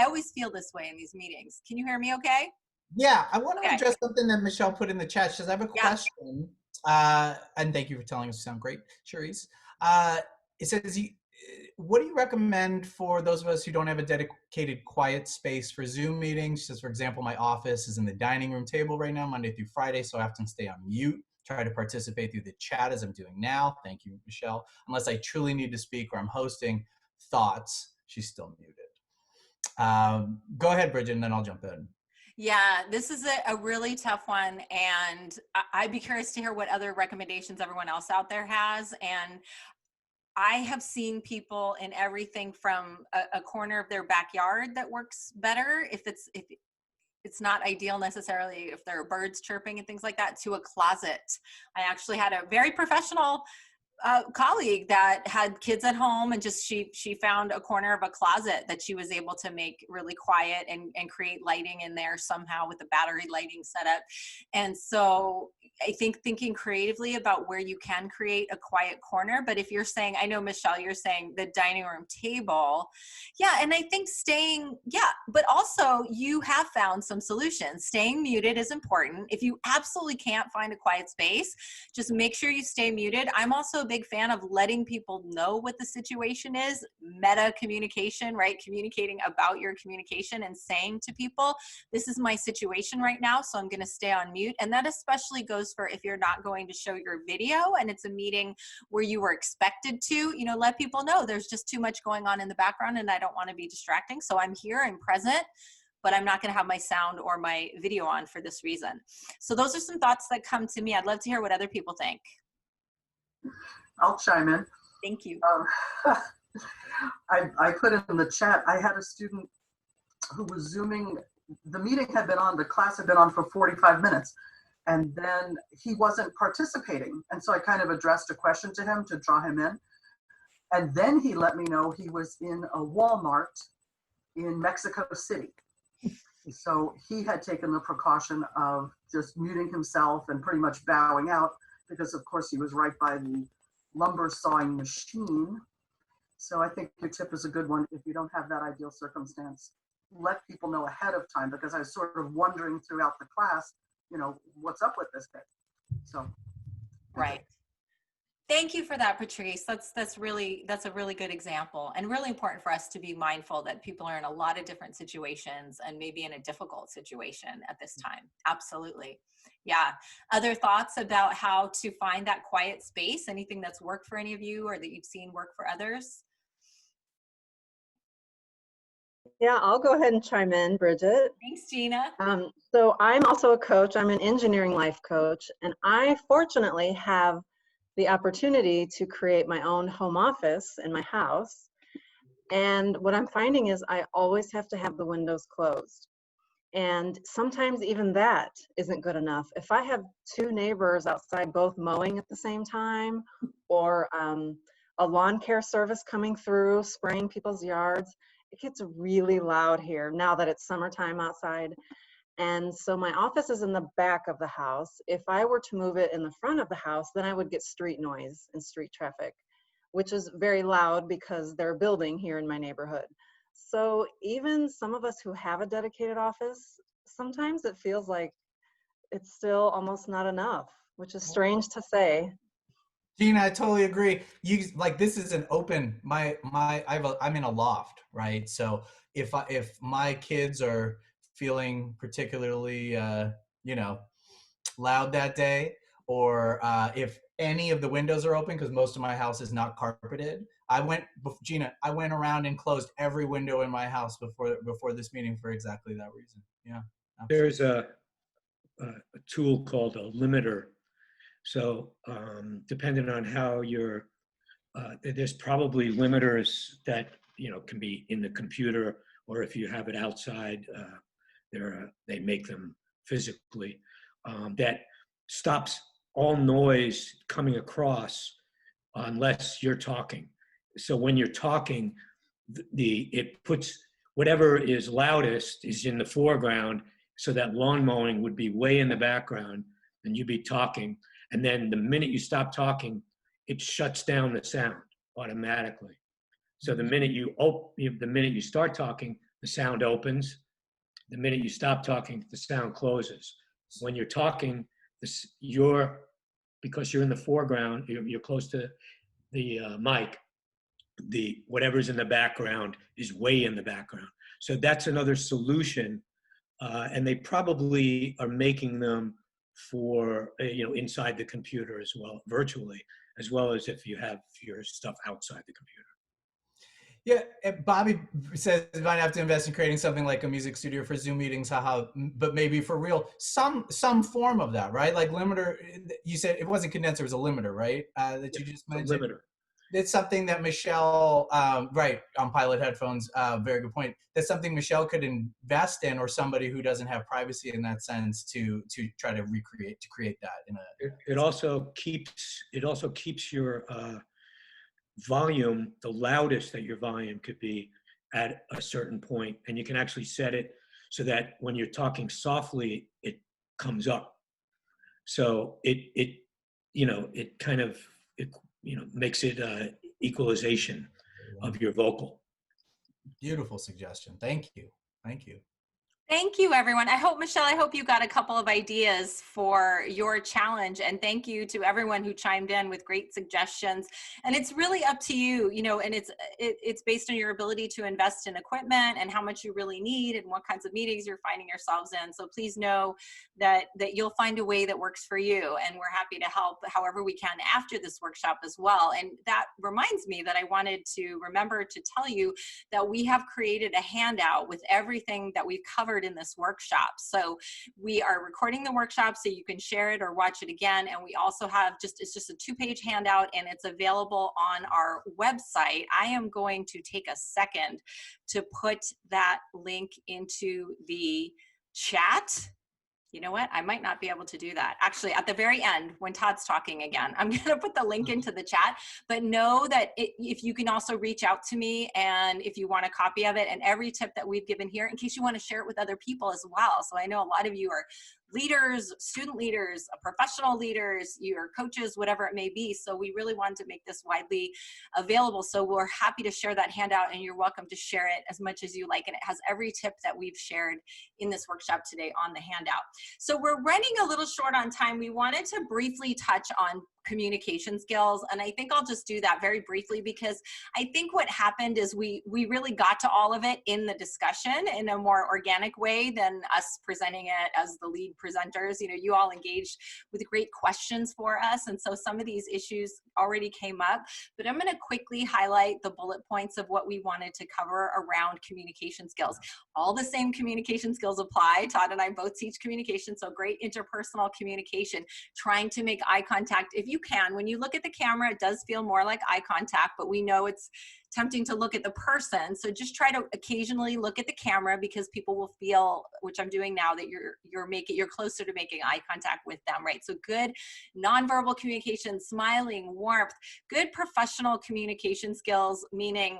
always feel this way in these meetings. Can you hear me okay? Yeah, I want to address something that Michelle put in the chat. She says, I have a question, and thank you for telling us you sound great, Cherise. It says, what do you recommend for those of us who don't have a dedicated quiet space for Zoom meetings? She says, for example, my office is in the dining room table right now, Monday through Friday, so I often stay on mute, try to participate through the chat as I'm doing now. Thank you, Michelle. Unless I truly need to speak or I'm hosting thoughts, she's still muted. Go ahead, Bridget, and then I'll jump in. Yeah, this is a really tough one, and I'd be curious to hear what other recommendations everyone else out there has. And I have seen people in everything from a corner of their backyard that works better if it's not ideal necessarily if there are birds chirping and things like that, to a closet. I actually had a very professional colleague that had kids at home, and just she found a corner of a closet that she was able to make really quiet and create lighting in there somehow with the battery lighting setup. And so I think thinking creatively about where you can create a quiet corner. But if you're saying, I know Michelle, you're saying the dining room table, yeah, and I think but also you have found some solutions. Staying muted is important. If you absolutely can't find a quiet space, just make sure you stay muted. I'm also a big fan of letting people know what the situation is. Meta communication, right? Communicating about your communication and saying to people, this is my situation right now, so I'm going to stay on mute. And that especially goes for if you're not going to show your video and it's a meeting where you were expected to, let people know there's just too much going on in the background and I don't want to be distracting. So I'm here and present, but I'm not going to have my sound or my video on for this reason. So those are some thoughts that come to me. I'd love to hear what other people think. I'll chime in. Thank you. I put in the chat, I had a student who was Zooming, the meeting had been on, the class had been on for 45 minutes, and then he wasn't participating. And so I kind of addressed a question to him to draw him in. And then he let me know he was in a Walmart in Mexico City. So he had taken the precaution of just muting himself and pretty much bowing out because of course he was right by the lumber sawing machine. So I think your tip is a good one. If you don't have that ideal circumstance, let people know ahead of time, because I was sort of wondering throughout the class, you know, what's up with this kid. So. Right. Thank you for that, Patrice. That's a really good example, and really important for us to be mindful that people are in a lot of different situations and maybe in a difficult situation at this time. Absolutely. Yeah. Other thoughts about how to find that quiet space? Anything that's worked for any of you or that you've seen work for others? Yeah, I'll go ahead and chime in, Bridget. Thanks, Gina. So I'm also a coach. I'm an engineering life coach, and I fortunately have the opportunity to create my own home office in my house. And what I'm finding is I always have to have the windows closed. And sometimes even that isn't good enough. If I have two neighbors outside both mowing at the same time, or a lawn care service coming through, spraying people's yards, it gets really loud here now that it's summertime outside. And so my office is in the back of the house. If I were to move it in the front of the house, then I would get street noise and street traffic, which is very loud because they're building here in my neighborhood. So even some of us who have a dedicated office, sometimes it feels like it's still almost not enough, which is strange to say. Gina, I totally agree. You like, this is an open, I'm in a loft, right? So if my kids are feeling particularly, you know, loud that day, or if any of the windows are open, because most of my house is not carpeted, Gina, I went around and closed every window in my house before this meeting for exactly that reason. Yeah. Absolutely. There's a tool called a limiter. So depending on how there's probably limiters that, you know, can be in the computer, or if you have it outside, they make them physically, that stops all noise coming across unless you're talking. So when you're talking, it puts whatever is loudest is in the foreground, so that lawn mowing would be way in the background and you'd be talking. And then the minute you stop talking, it shuts down the sound automatically. So the minute you start talking, the sound opens. The minute you stop talking, the sound closes. When you're talking, because you're in the foreground, you're close to the mic, whatever's in the background is way in the background. So that's another solution, and they probably are making them for, you know, inside the computer as well, virtually, as well as if you have your stuff outside the computer. Yeah, Bobby says you might have to invest in creating something like a music studio for Zoom meetings, haha, but maybe for real, some form of that, right? Like limiter, you said it wasn't condenser, it was a limiter, right? That you just mentioned. Limiter. It's something that Michelle, right, on Pilot headphones, very good point. That's something Michelle could invest in, or somebody who doesn't have privacy in that sense to try to create that. It also keeps your volume, the loudest that your volume could be at a certain point, and you can actually set it so that when you're talking softly, it comes up. So it makes it equalization of your vocal. Beautiful suggestion. Thank you. Thank you, everyone. Michelle, I hope you got a couple of ideas for your challenge. And thank you to everyone who chimed in with great suggestions. And it's really up to you, and it's based on your ability to invest in equipment and how much you really need and what kinds of meetings you're finding yourselves in. So please know that you'll find a way that works for you. And we're happy to help however we can after this workshop as well. And that reminds me that I wanted to remember to tell you that we have created a handout with everything that we've covered covered in this workshop. So we are recording the workshop so you can share it or watch it again. And we also have it's just a 2-page handout, and it's available on our website. I am going to take a second to put that link into the chat. You know what? I might not be able to do that. Actually, at the very end, when Todd's talking again, I'm going to put the link into the chat. But know that if you can also reach out to me, and if you want a copy of it, and every tip that we've given here, in case you want to share it with other people as well. So I know a lot of you are leaders, student leaders, professional leaders, your coaches, whatever it may be. So we really wanted to make this widely available. So we're happy to share that handout, and you're welcome to share it as much as you like. And it has every tip that we've shared in this workshop today on the handout. So we're running a little short on time. We wanted to briefly touch on communication skills, and I think I'll just do that very briefly, because I think what happened is we really got to all of it in the discussion in a more organic way than us presenting it as the lead presenters. You know, you all engaged with great questions for us, and so some of these issues already came up, but I'm going to quickly highlight the bullet points of what we wanted to cover around communication skills. All the same communication skills apply. Todd and I both teach communication, so great interpersonal communication, trying to make eye contact if you can. When you look at the camera, it does feel more like eye contact, but we know it's tempting to look at the person. So just try to occasionally look at the camera, because people will feel, which I'm doing now, that you're closer to making eye contact with them, right? So good nonverbal communication, smiling, warmth, good professional communication skills, meaning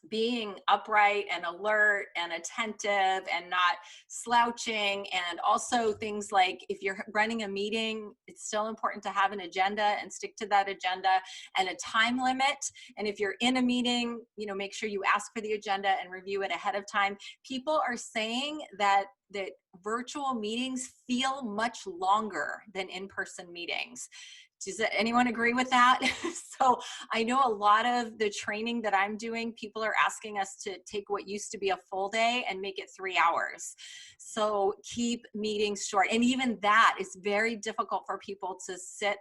being upright and alert and attentive and not slouching. And also things like, if you're running a meeting, it's still important to have an agenda and stick to that agenda and a time limit. And if you're in a meeting, you know, make sure you ask for the agenda and review it ahead of time. People are saying that virtual meetings feel much longer than in-person meetings. Does anyone agree with that? So I know a lot of the training that I'm doing, people are asking us to take what used to be a full day and make it 3 hours. So keep meetings short. And even that is very difficult for people to sit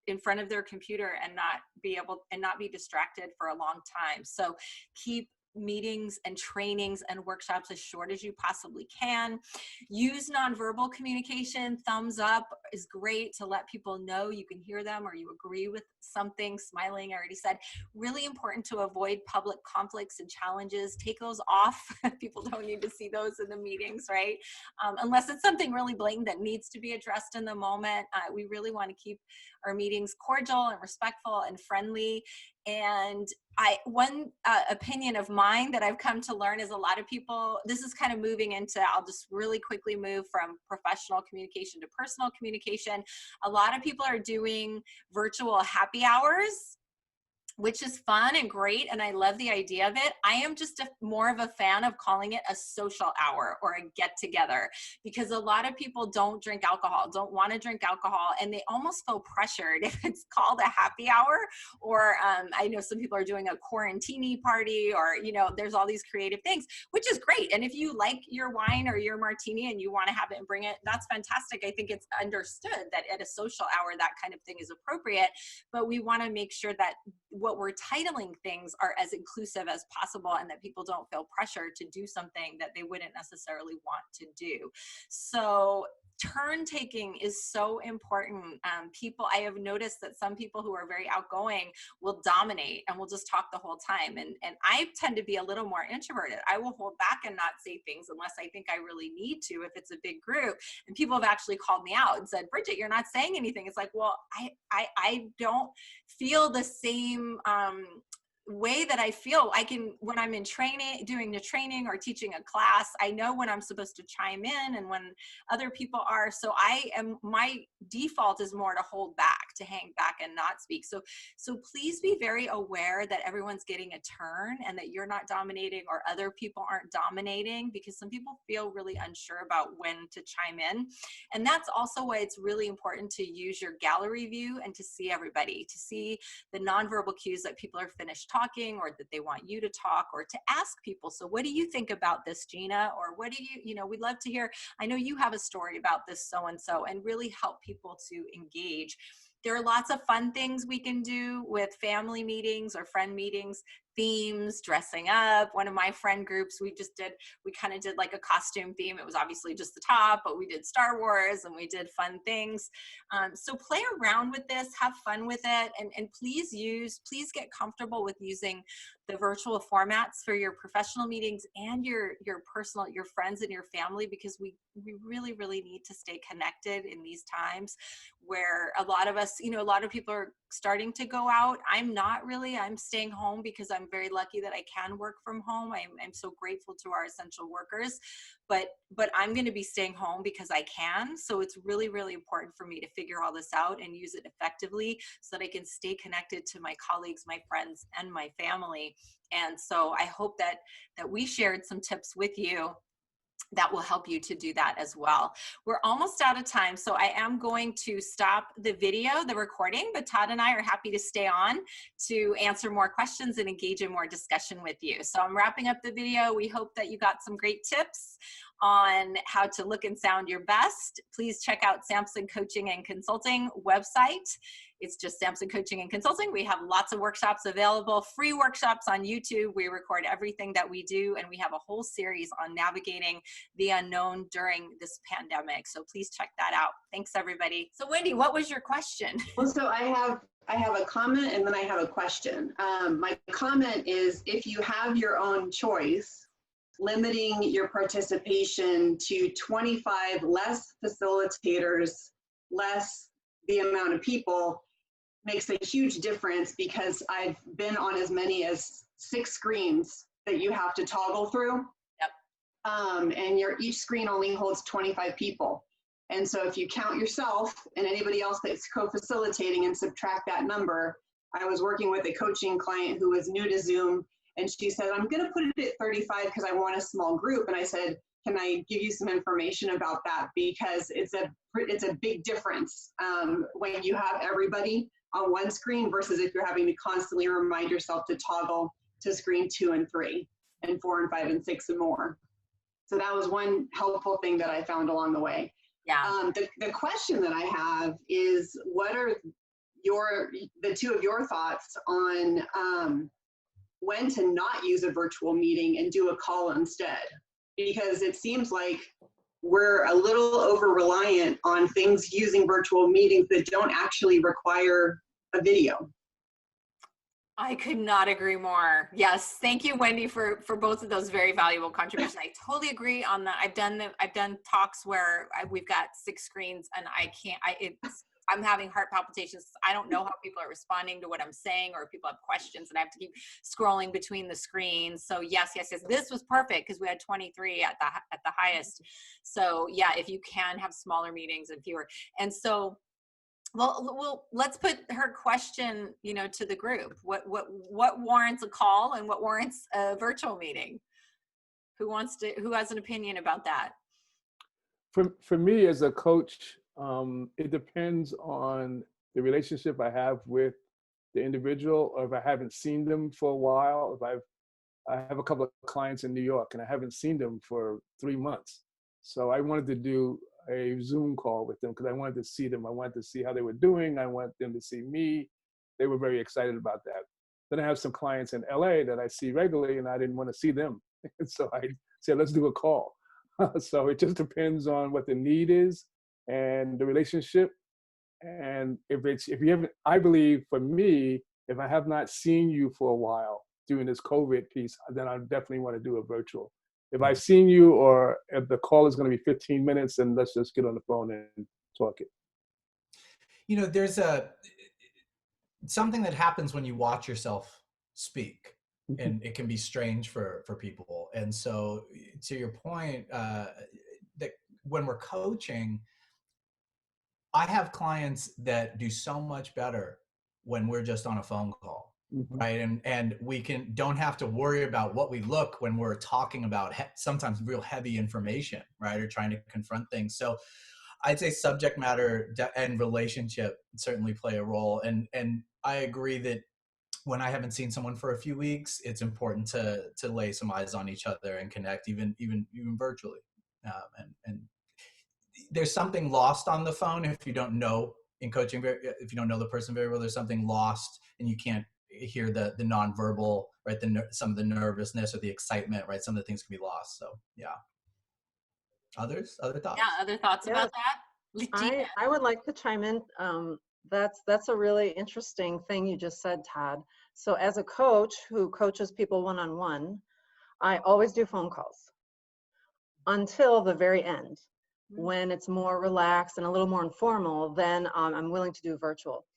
in front of their computer and not be distracted for a long time. So keep meetings and trainings and workshops as short as you possibly can. Use nonverbal communication. Thumbs up is great to let people know you can hear them or you agree with something. Smiling, I already said. Really important to avoid public conflicts and challenges. Take those off. People don't need to see those in the meetings, right? Unless it's something really blatant that needs to be addressed in the moment. We really want to keep our meetings cordial and respectful and friendly. And one opinion of mine that I've come to learn is a lot of people, this is kind of moving into, I'll just really quickly move from professional communication to personal communication. A lot of people are doing virtual happy hours, which is fun and great, and I love the idea of it. I am just more of a fan of calling it a social hour or a get-together, because a lot of people don't drink alcohol, don't want to drink alcohol, and they almost feel pressured if it's called a happy hour. Or I know some people are doing a quarantini party, or, you know, there's all these creative things, which is great. And if you like your wine or your martini and you want to have it and bring it, that's fantastic. I think it's understood that at a social hour, that kind of thing is appropriate, but we want to make sure that what we're titling things are as inclusive as possible, and that people don't feel pressure to do something that they wouldn't necessarily want to do. So turn taking is so important. I have noticed that some people who are very outgoing will dominate and will just talk the whole time. And I tend to be a little more introverted. I will hold back and not say things unless I think I really need to, if it's a big group. And people have actually called me out and said, Bridget, you're not saying anything. It's like, well, I don't feel the same way that I feel. I can, when I'm in training, doing the training or teaching a class, I know when I'm supposed to chime in and when other people are. So my default is more to hold back, to hang back and not speak. So please be very aware that everyone's getting a turn and that you're not dominating or other people aren't dominating, because some people feel really unsure about when to chime in. And that's also why it's really important to use your gallery view and to see everybody, to see the nonverbal cues that people are finished talking or that they want you to talk, or to ask people, so what do you think about this, Gina? Or what do you know, we'd love to hear, I know you have a story about this so-and-so, and really help people to engage. There are lots of fun things we can do with family meetings or friend meetings themes, dressing up. One of my friend groups, we kind of did like a costume theme. It was obviously just the top, but we did Star Wars and we did fun things. So play around with this, have fun with it, and please get comfortable with using the virtual formats for your professional meetings and your friends and your family, because we really, really need to stay connected in these times where a lot of us, a lot of people are starting to go out. I'm not really. I'm staying home because I'm very lucky that I can work from home. I'm so grateful to our essential workers, but I'm going to be staying home because I can. So it's really, really important for me to figure all this out and use it effectively so that I can stay connected to my colleagues, my friends, and my family. And so I hope that we shared some tips with you that will help you to do that as well. We're almost out of time, so I am going to stop the video, the recording, but Todd and I are happy to stay on to answer more questions and engage in more discussion with you. So I'm wrapping up the video. We hope that you got some great tips on how to look and sound your best. Please check out Sampson Coaching and Consulting website. It's just Sampson Coaching and Consulting. We have lots of workshops available, free workshops on YouTube. We record everything that we do, and we have a whole series on navigating the unknown during this pandemic. So please check that out. Thanks, everybody. So Wendy, what was your question? Well, so I have a comment and then I have a question. My comment is, if you have your own choice, limiting your participation to 25 less facilitators, less the amount of people, makes a huge difference, because I've been on as many as 6 screens that you have to toggle through. Yep. And each screen only holds 25 people. And so if you count yourself and anybody else that's co-facilitating and subtract that number, I was working with a coaching client who was new to Zoom, and she said, I'm going to put it at 35 because I want a small group. And I said, can I give you some information about that? Because it's a big difference when you have everybody on one screen versus if you're having to constantly remind yourself to toggle to screen 2 and 3 and 4 and 5 and 6 and more. So that was one helpful thing that I found along the way. Yeah. The question that I have is, what are the two of your thoughts on when to not use a virtual meeting and do a call instead? Because it seems like we're a little over-reliant on things using virtual meetings that don't actually require a video. I could not agree more. Yes, thank you, Wendy, for both of those very valuable contributions. I totally agree on that. I've done talks where we've got 6 screens, and I'm having heart palpitations. I don't know how people are responding to what I'm saying, or if people have questions, and I have to keep scrolling between the screens. So yes. This was perfect because we had 23 at the highest. So yeah, if you can have smaller meetings and fewer. And so, well, let's put her question, to the group. What warrants a call and what warrants a virtual meeting? Who has an opinion about that? For me as a coach, it depends on the relationship I have with the individual, or if I haven't seen them for a while. If I have a couple of clients in New York and I haven't seen them for 3 months. So I wanted to do a Zoom call with them because I wanted to see them. I wanted to see how they were doing. I want them to see me. They were very excited about that. Then I have some clients in LA that I see regularly, and I didn't want to see them. So I said, let's do a call. So it just depends on what the need is and the relationship. And if you haven't, I believe for me, if I have not seen you for a while during this COVID piece, then I definitely want to do a virtual. If I've seen you, or if the call is going to be 15 minutes, then let's just get on the phone and talk it. There's something that happens when you watch yourself speak, and it can be strange for people. And so to your point, that when we're coaching, I have clients that do so much better when we're just on a phone call. Right. And we don't have to worry about what we look when we're talking about sometimes real heavy information, right? Or trying to confront things. So I'd say subject matter and relationship certainly play a role. And I agree that when I haven't seen someone for a few weeks, it's important to lay some eyes on each other and connect even virtually. And there's something lost on the phone if you don't know in coaching, if you don't know the person very well. There's something lost, and you can't hear the nonverbal, right? Some of the nervousness or the excitement, right? Some of the things can be lost. So yeah. Other thoughts? Yeah, other thoughts about that? I would like to chime in. That's a really interesting thing you just said, Todd. So as a coach who coaches people one-on-one, I always do phone calls until the very end. When it's more relaxed and a little more informal, then I'm willing to do virtual.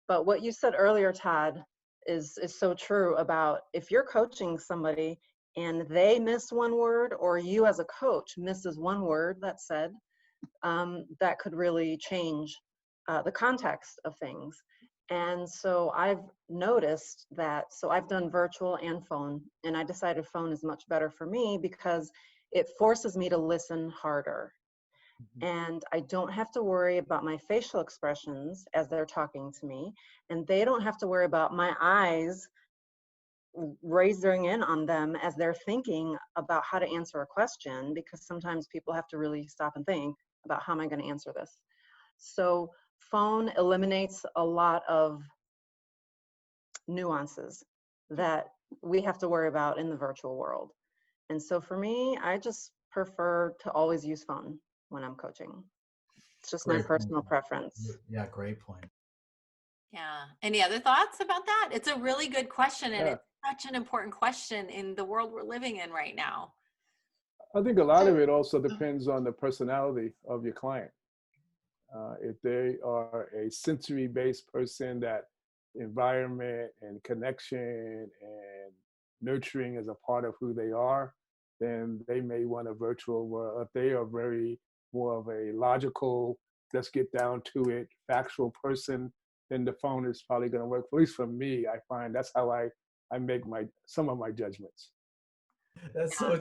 But what you said earlier, Todd, is so true about if you're coaching somebody and they miss one word, or you as a coach misses one word that's said, that could really change the context of things. And so I've noticed that, so I've done virtual and phone, and I decided phone is much better for me because it forces me to listen harder. And I don't have to worry about my facial expressions as they're talking to me, and they don't have to worry about my eyes raising in on them as they're thinking about how to answer a question, because sometimes people have to really stop and think about how am I going to answer this. So phone eliminates a lot of nuances that we have to worry about in the virtual world. And so for me, I just prefer to always use phone when I'm coaching. It's just my personal preference. Yeah, great point. Yeah. Any other thoughts about that? It's a really good question, and it's such an important question in the world we're living in right now. I think a lot of it also depends on the personality of your client. If they are a sensory-based person, that environment and connection and nurturing is a part of who they are, then they may want a virtual. Where if they are very more of a logical, let's get down to it, factual person, then the phone is probably going to work. At least for me, I find that's how I make some of my judgments. That's so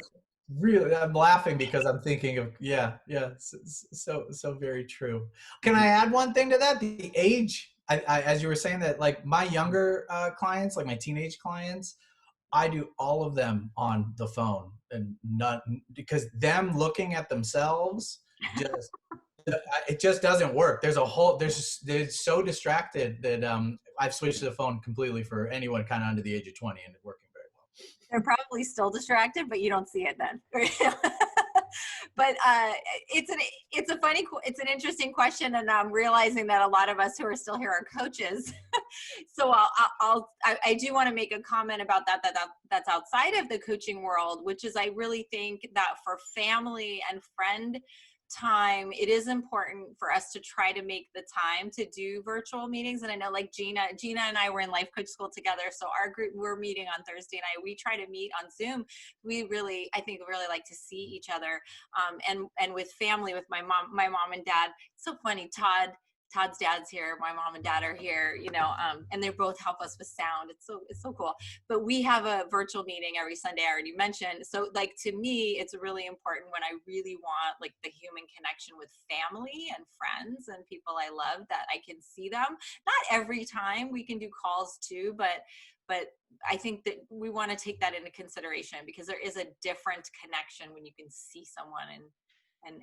really, I'm laughing because I'm thinking of, so very true. Can I add one thing to that? The age, as you were saying that, like my younger clients, like my teenage clients, I do all of them on the phone, and not because them looking at themselves just it just doesn't work. They're so distracted that I've switched to the phone completely for anyone kind of under the age of 20, and it's working very well. They're probably still distracted, but you don't see it then. But it's an interesting question, and I'm realizing that a lot of us who are still here are coaches. So I do want to make a comment about that's outside of the coaching world, which is I really think that for family and friend time, it is important for us to try to make the time to do virtual meetings. And I know like Gina and I were in life coach school together. So our group, we're meeting on Thursday night. We try to meet on Zoom. I think really like to see each other. And with family, with my mom and dad. It's so funny, Todd's dad's here, my mom and dad are here, and they both help us with sound. It's so cool. But we have a virtual meeting every Sunday, I already mentioned. So like, to me, it's really important when I really want like the human connection with family and friends and people I love, that I can see them. Not every time, we can do calls too, but I think that we want to take that into consideration, because there is a different connection when you can see someone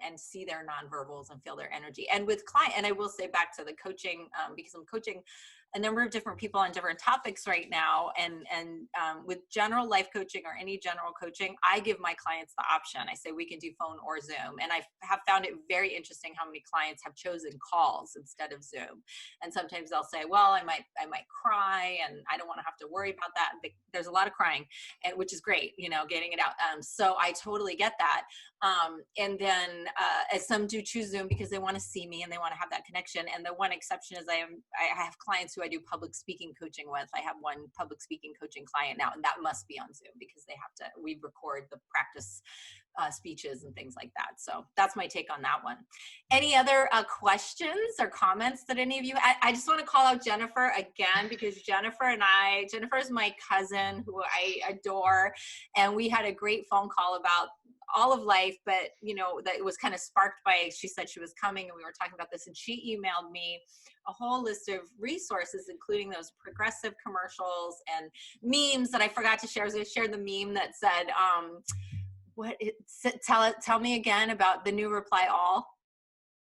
and see their nonverbals and feel their energy. And with client, and I will say back to the coaching, because I'm coaching a number of different people on different topics right now. And with general life coaching or any general coaching, I give my clients the option. I say, we can do phone or Zoom. And I have found it very interesting how many clients have chosen calls instead of Zoom. And sometimes they'll say, well, I might cry, and I don't want to have to worry about that. There's a lot of crying, and which is great, getting it out. So I totally get that. And then as some do choose Zoom because they want to see me and they want to have that connection. And the one exception is I have clients who I do public speaking coaching with. I have one public speaking coaching client now, and that must be on Zoom because we record the practice speeches and things like that. So that's my take on that one. Any other questions or comments that any of you, I just want to call out Jennifer again, because Jennifer is my cousin who I adore. And we had a great phone call about all of life, but that it was kind of sparked by, she said she was coming and we were talking about this, and she emailed me a whole list of resources, including those progressive commercials and memes that I forgot to share. I was going to share the meme that said, tell me again about the new reply all,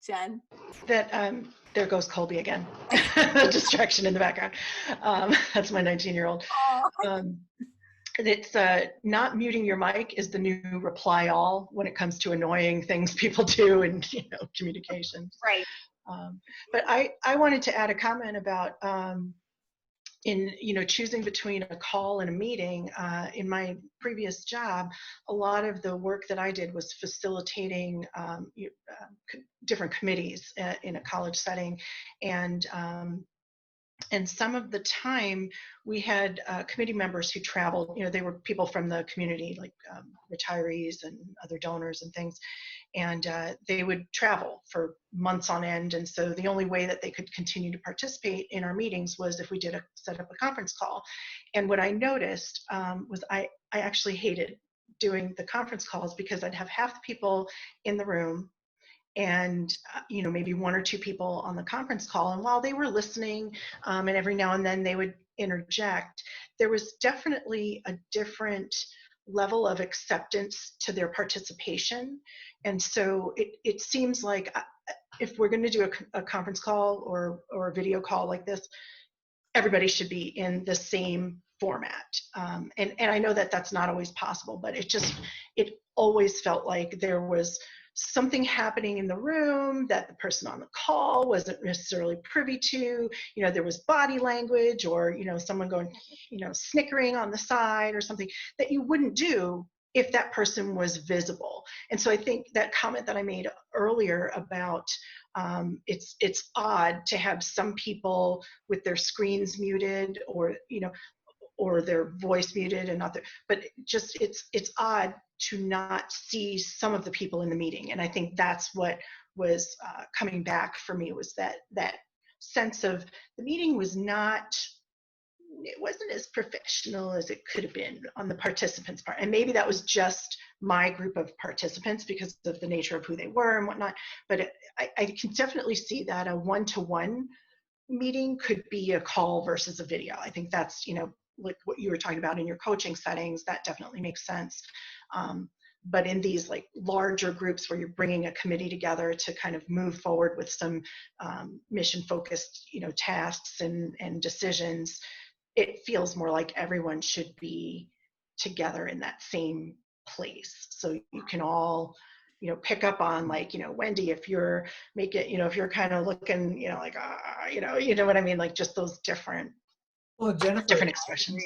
Jen. That there goes Colby again. Distraction in the background. That's my 19-year-old. It's not muting your mic is the new reply all when it comes to annoying things people do in communication. Right. But I wanted to add a comment about in choosing between a call and a meeting. In my previous job, a lot of the work that I did was facilitating different committees in a college setting, and some of the time we had committee members who traveled. They were people from the community, like retirees and other donors and things, and they would travel for months on end. And so the only way that they could continue to participate in our meetings was if we did set up a conference call. And what I noticed was I actually hated doing the conference calls, because I'd have half the people in the room and maybe one or two people on the conference call, and while they were listening and every now and then they would interject, there was definitely a different level of acceptance to their participation. And so it seems like if we're going to do a conference call or a video call like this, everybody should be in the same format. And I know that that's not always possible, but it always felt like there was something happening in the room that the person on the call wasn't necessarily privy to. There was body language, or someone going snickering on the side or something that you wouldn't do if that person was visible. And so I think that comment that I made earlier about it's odd to have some people with their screens muted, or their voice muted and not there, but just it's odd to not see some of the people in the meeting. And I think that's what was coming back for me, was that sense of the meeting was it wasn't as professional as it could have been on the participants' part. And maybe that was just my group of participants because of the nature of who they were and whatnot. But I can definitely see that a one-to-one meeting could be a call versus a video. I think that's, like what you were talking about in your coaching settings, that definitely makes sense. But in these like larger groups where you're bringing a committee together to kind of move forward with some mission-focused, tasks and decisions, it feels more like everyone should be together in that same place. So you can all, pick up on, like, Wendy, if you're if you're kind of looking, like, you know what I mean? Like just those different, Jennifer, different expressions.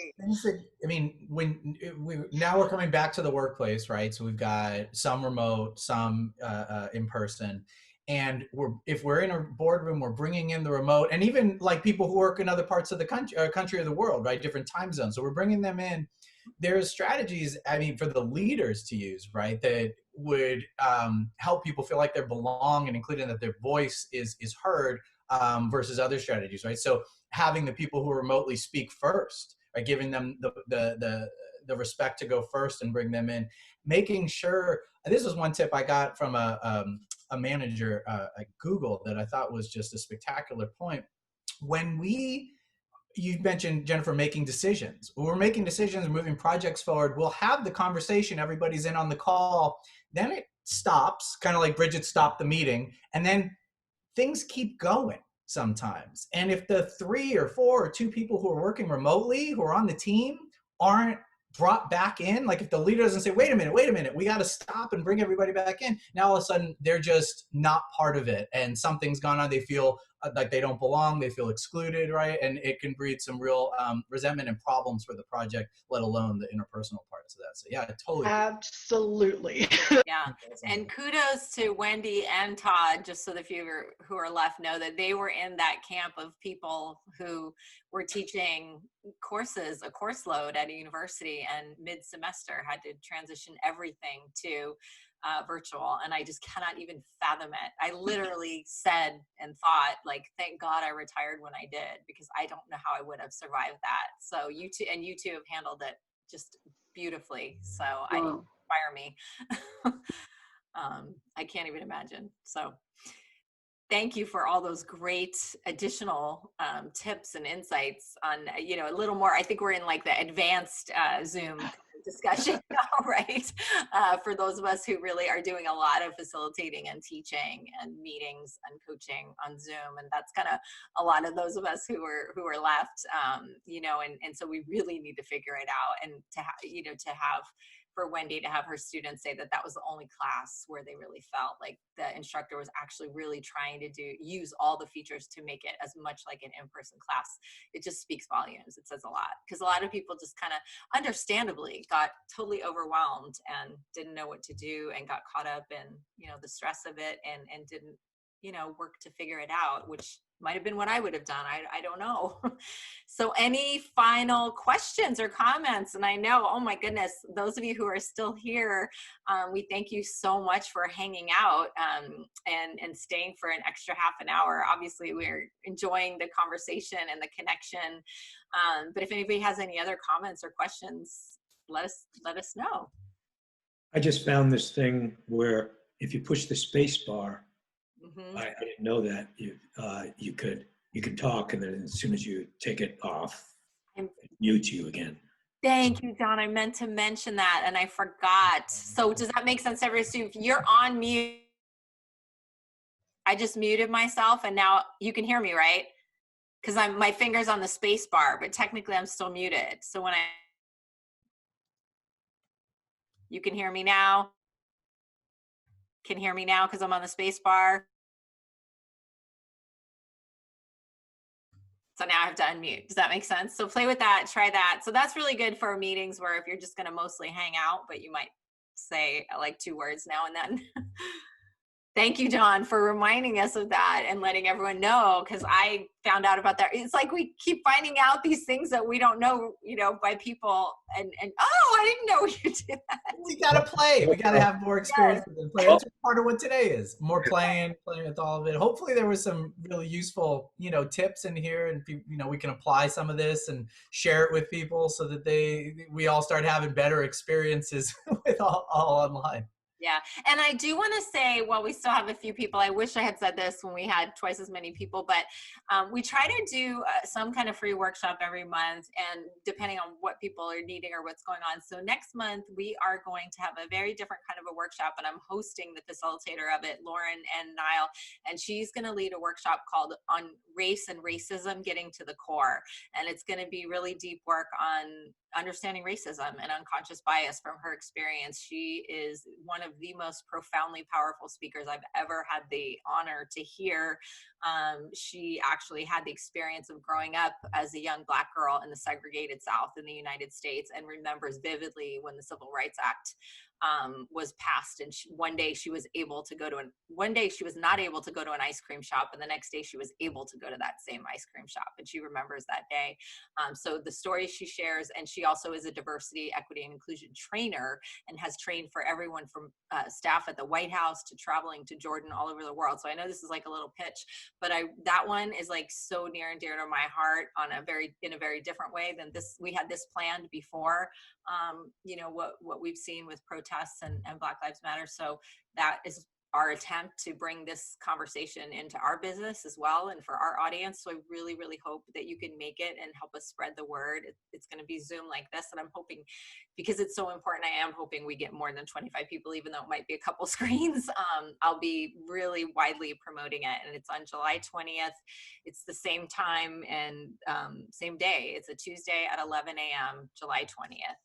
Now we're coming back to the workplace, right? So we've got some remote, some in person. And if we're in a boardroom, we're bringing in the remote, and even like people who work in other parts of the country or the world, right? Different time zones. So we're bringing them in. There's strategies, for the leaders to use, right? That would help people feel like they belong and including that their voice is heard versus other strategies, right? So having the people who remotely speak first, right? Giving them the respect to go first and bring them in, making sure. This was one tip I got from a manager at Google that I thought was just a spectacular point. You mentioned, Jennifer, making decisions. When we're making decisions and moving projects forward, we'll have the conversation, everybody's in on the call, then it stops, kind of like Bridget stopped the meeting, and then things keep going sometimes. And if the 3 or 4 or 2 people who are working remotely, who are on the team, aren't brought back in, like if the leader doesn't say, wait a minute, we got to stop and bring everybody back in, now all of a sudden they're just not part of it and something's gone on. They feel like they don't belong, they feel excluded, right? And it can breed some real resentment and problems for the project, let alone the interpersonal parts of that. So yeah, totally. Absolutely. Yeah, and kudos to Wendy and Todd, just so the few who are left know that they were in that camp of people who were teaching courses, a course load at a university, and mid-semester had to transition everything to virtual, and I just cannot even fathom it. I literally said and thought, like, thank God I retired when I did, because I don't know how I would have survived that. So you two have handled it just beautifully. So I inspire me. I can't even imagine. So thank you for all those great additional tips and insights on, a little more. I think we're in like the advanced Zoom discussion, right? For those of us who really are doing a lot of facilitating and teaching and meetings and coaching on Zoom, and that's kind of a lot of those of us who are left, you know, and so we really need to figure it out, and to have for Wendy to have her students say that that was the only class where they really felt like the instructor was actually really trying to use all the features to make it as much like an in-person class. It just speaks volumes. It says a lot, because a lot of people just kind of understandably got totally overwhelmed and didn't know what to do and got caught up in, you know, the stress of it and didn't, you know, work to figure it out, which might have been what I would have done. I don't know. So any final questions or comments? And I know, oh my goodness, those of you who are still here, we thank you so much for hanging out and staying for an extra half an hour. Obviously, we're enjoying the conversation and the connection. But if anybody has any other comments or questions, let us know. I just found this thing where if you push the space bar, I didn't know that you could talk, and then as soon as you take it off, it mutes you again. Thank you, John. I meant to mention that and I forgot. So does that make sense to everyone? So if you're on mute, I just muted myself and now you can hear me, right? Because my finger's on the space bar, but technically I'm still muted. So when you can hear me now? Can hear me now because I'm on the space bar? So now I have to unmute. Does that make sense? So play with that, try that. So that's really good for meetings where if you're just gonna mostly hang out, but you might say like 2 words now and then. Thank you, John, for reminding us of that and letting everyone know, because I found out about that. It's like we keep finding out these things that we don't know, you know, by people. And oh, I didn't know you did that. We gotta play. We gotta have more experiences and play. That's part of what today is. More playing with all of it. Hopefully there was some really useful, you know, tips in here, and you know, we can apply some of this and share it with people so that we all start having better experiences with all online. Yeah, and I do want to say, while we still have a few people, I wish I had said this when we had twice as many people, but we try to do some kind of free workshop every month, and depending on what people are needing or what's going on. So next month, we are going to have a very different kind of a workshop, and I'm hosting the facilitator of it, Lauren and Niall, and she's going to lead a workshop called On Race and Racism, Getting to the Core, and it's going to be really deep work on understanding racism and unconscious bias from her experience. She is one of the most profoundly powerful speakers I've ever had the honor to hear. She actually had the experience of growing up as a young Black girl in the segregated South in the United States, and remembers vividly when the Civil Rights Act was passed, and one day she was able to go to one day she was not able to go to an ice cream shop, and the next day she was able to go to that same ice cream shop, and she remembers that day. So the stories she shares, and she also is a diversity, equity, and inclusion trainer, and has trained for everyone from staff at the White House to traveling to Jordan, all over the world. So I know this is like a little pitch, but that one is like so near and dear to my heart in a very different way than this. We had this planned before, you know, what we've seen with protests and Black Lives Matter. So that is our attempt to bring this conversation into our business as well, and for our audience. So I really, really hope that you can make it and help us spread the word. It's going to be Zoom like this, and I'm hoping, because it's so important, I am hoping we get more than 25 people, even though it might be a couple screens. I'll be really widely promoting it, and it's on July 20th. It's the same time and same day. It's a Tuesday at 11 a.m., July 20th.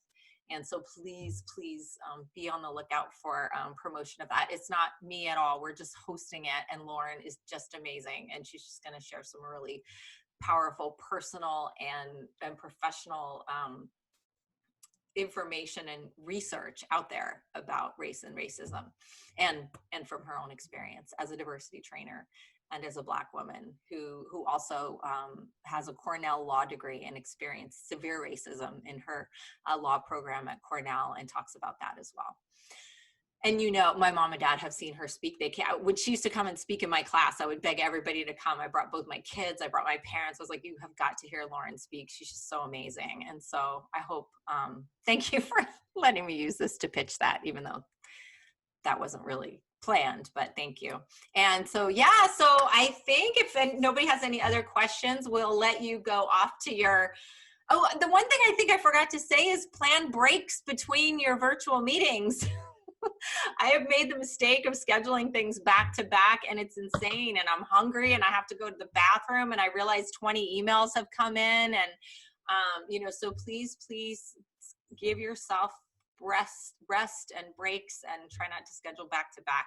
And so please, please be on the lookout for promotion of that. It's not me at all. We're just hosting it, and Lauren is just amazing, and she's just going to share some really powerful, personal, and professional information and research out there about race and racism, and from her own experience as a diversity trainer and as a Black woman who also has a Cornell law degree and experienced severe racism in her law program at Cornell, and talks about that as well. And you know, my mom and dad have seen her speak. When she used to come and speak in my class, I would beg everybody to come. I brought both my kids, I brought my parents. I was like, you have got to hear Lauren speak. She's just so amazing. And so I hope, thank you for letting me use this to pitch that, even though that wasn't really planned, but thank you. And so, yeah, so I think if nobody has any other questions, we'll let you go off to your Oh, the one thing I think I forgot to say is plan breaks between your virtual meetings. I have made the mistake of scheduling things back to back, and it's insane, and I'm hungry and I have to go to the bathroom and I realize 20 emails have come in, and you know, so please give yourself rest and breaks, and try not to schedule back to back.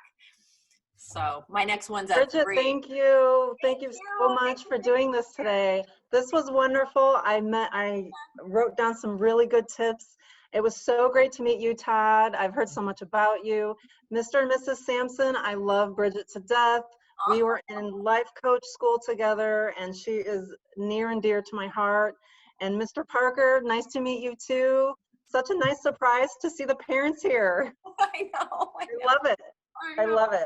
So my next one's at Bridget, 3. thank you so much for doing this today. This was wonderful. I wrote down some really good tips. It was so great to meet you, Todd. I've heard so much about you. Mr. and Mrs. Sampson, I love Bridget to death. We were in life coach school together, and she is near and dear to my heart. And Mr. Parker, nice to meet you too. Such a nice surprise to see the parents here. I know. I love it. I love it.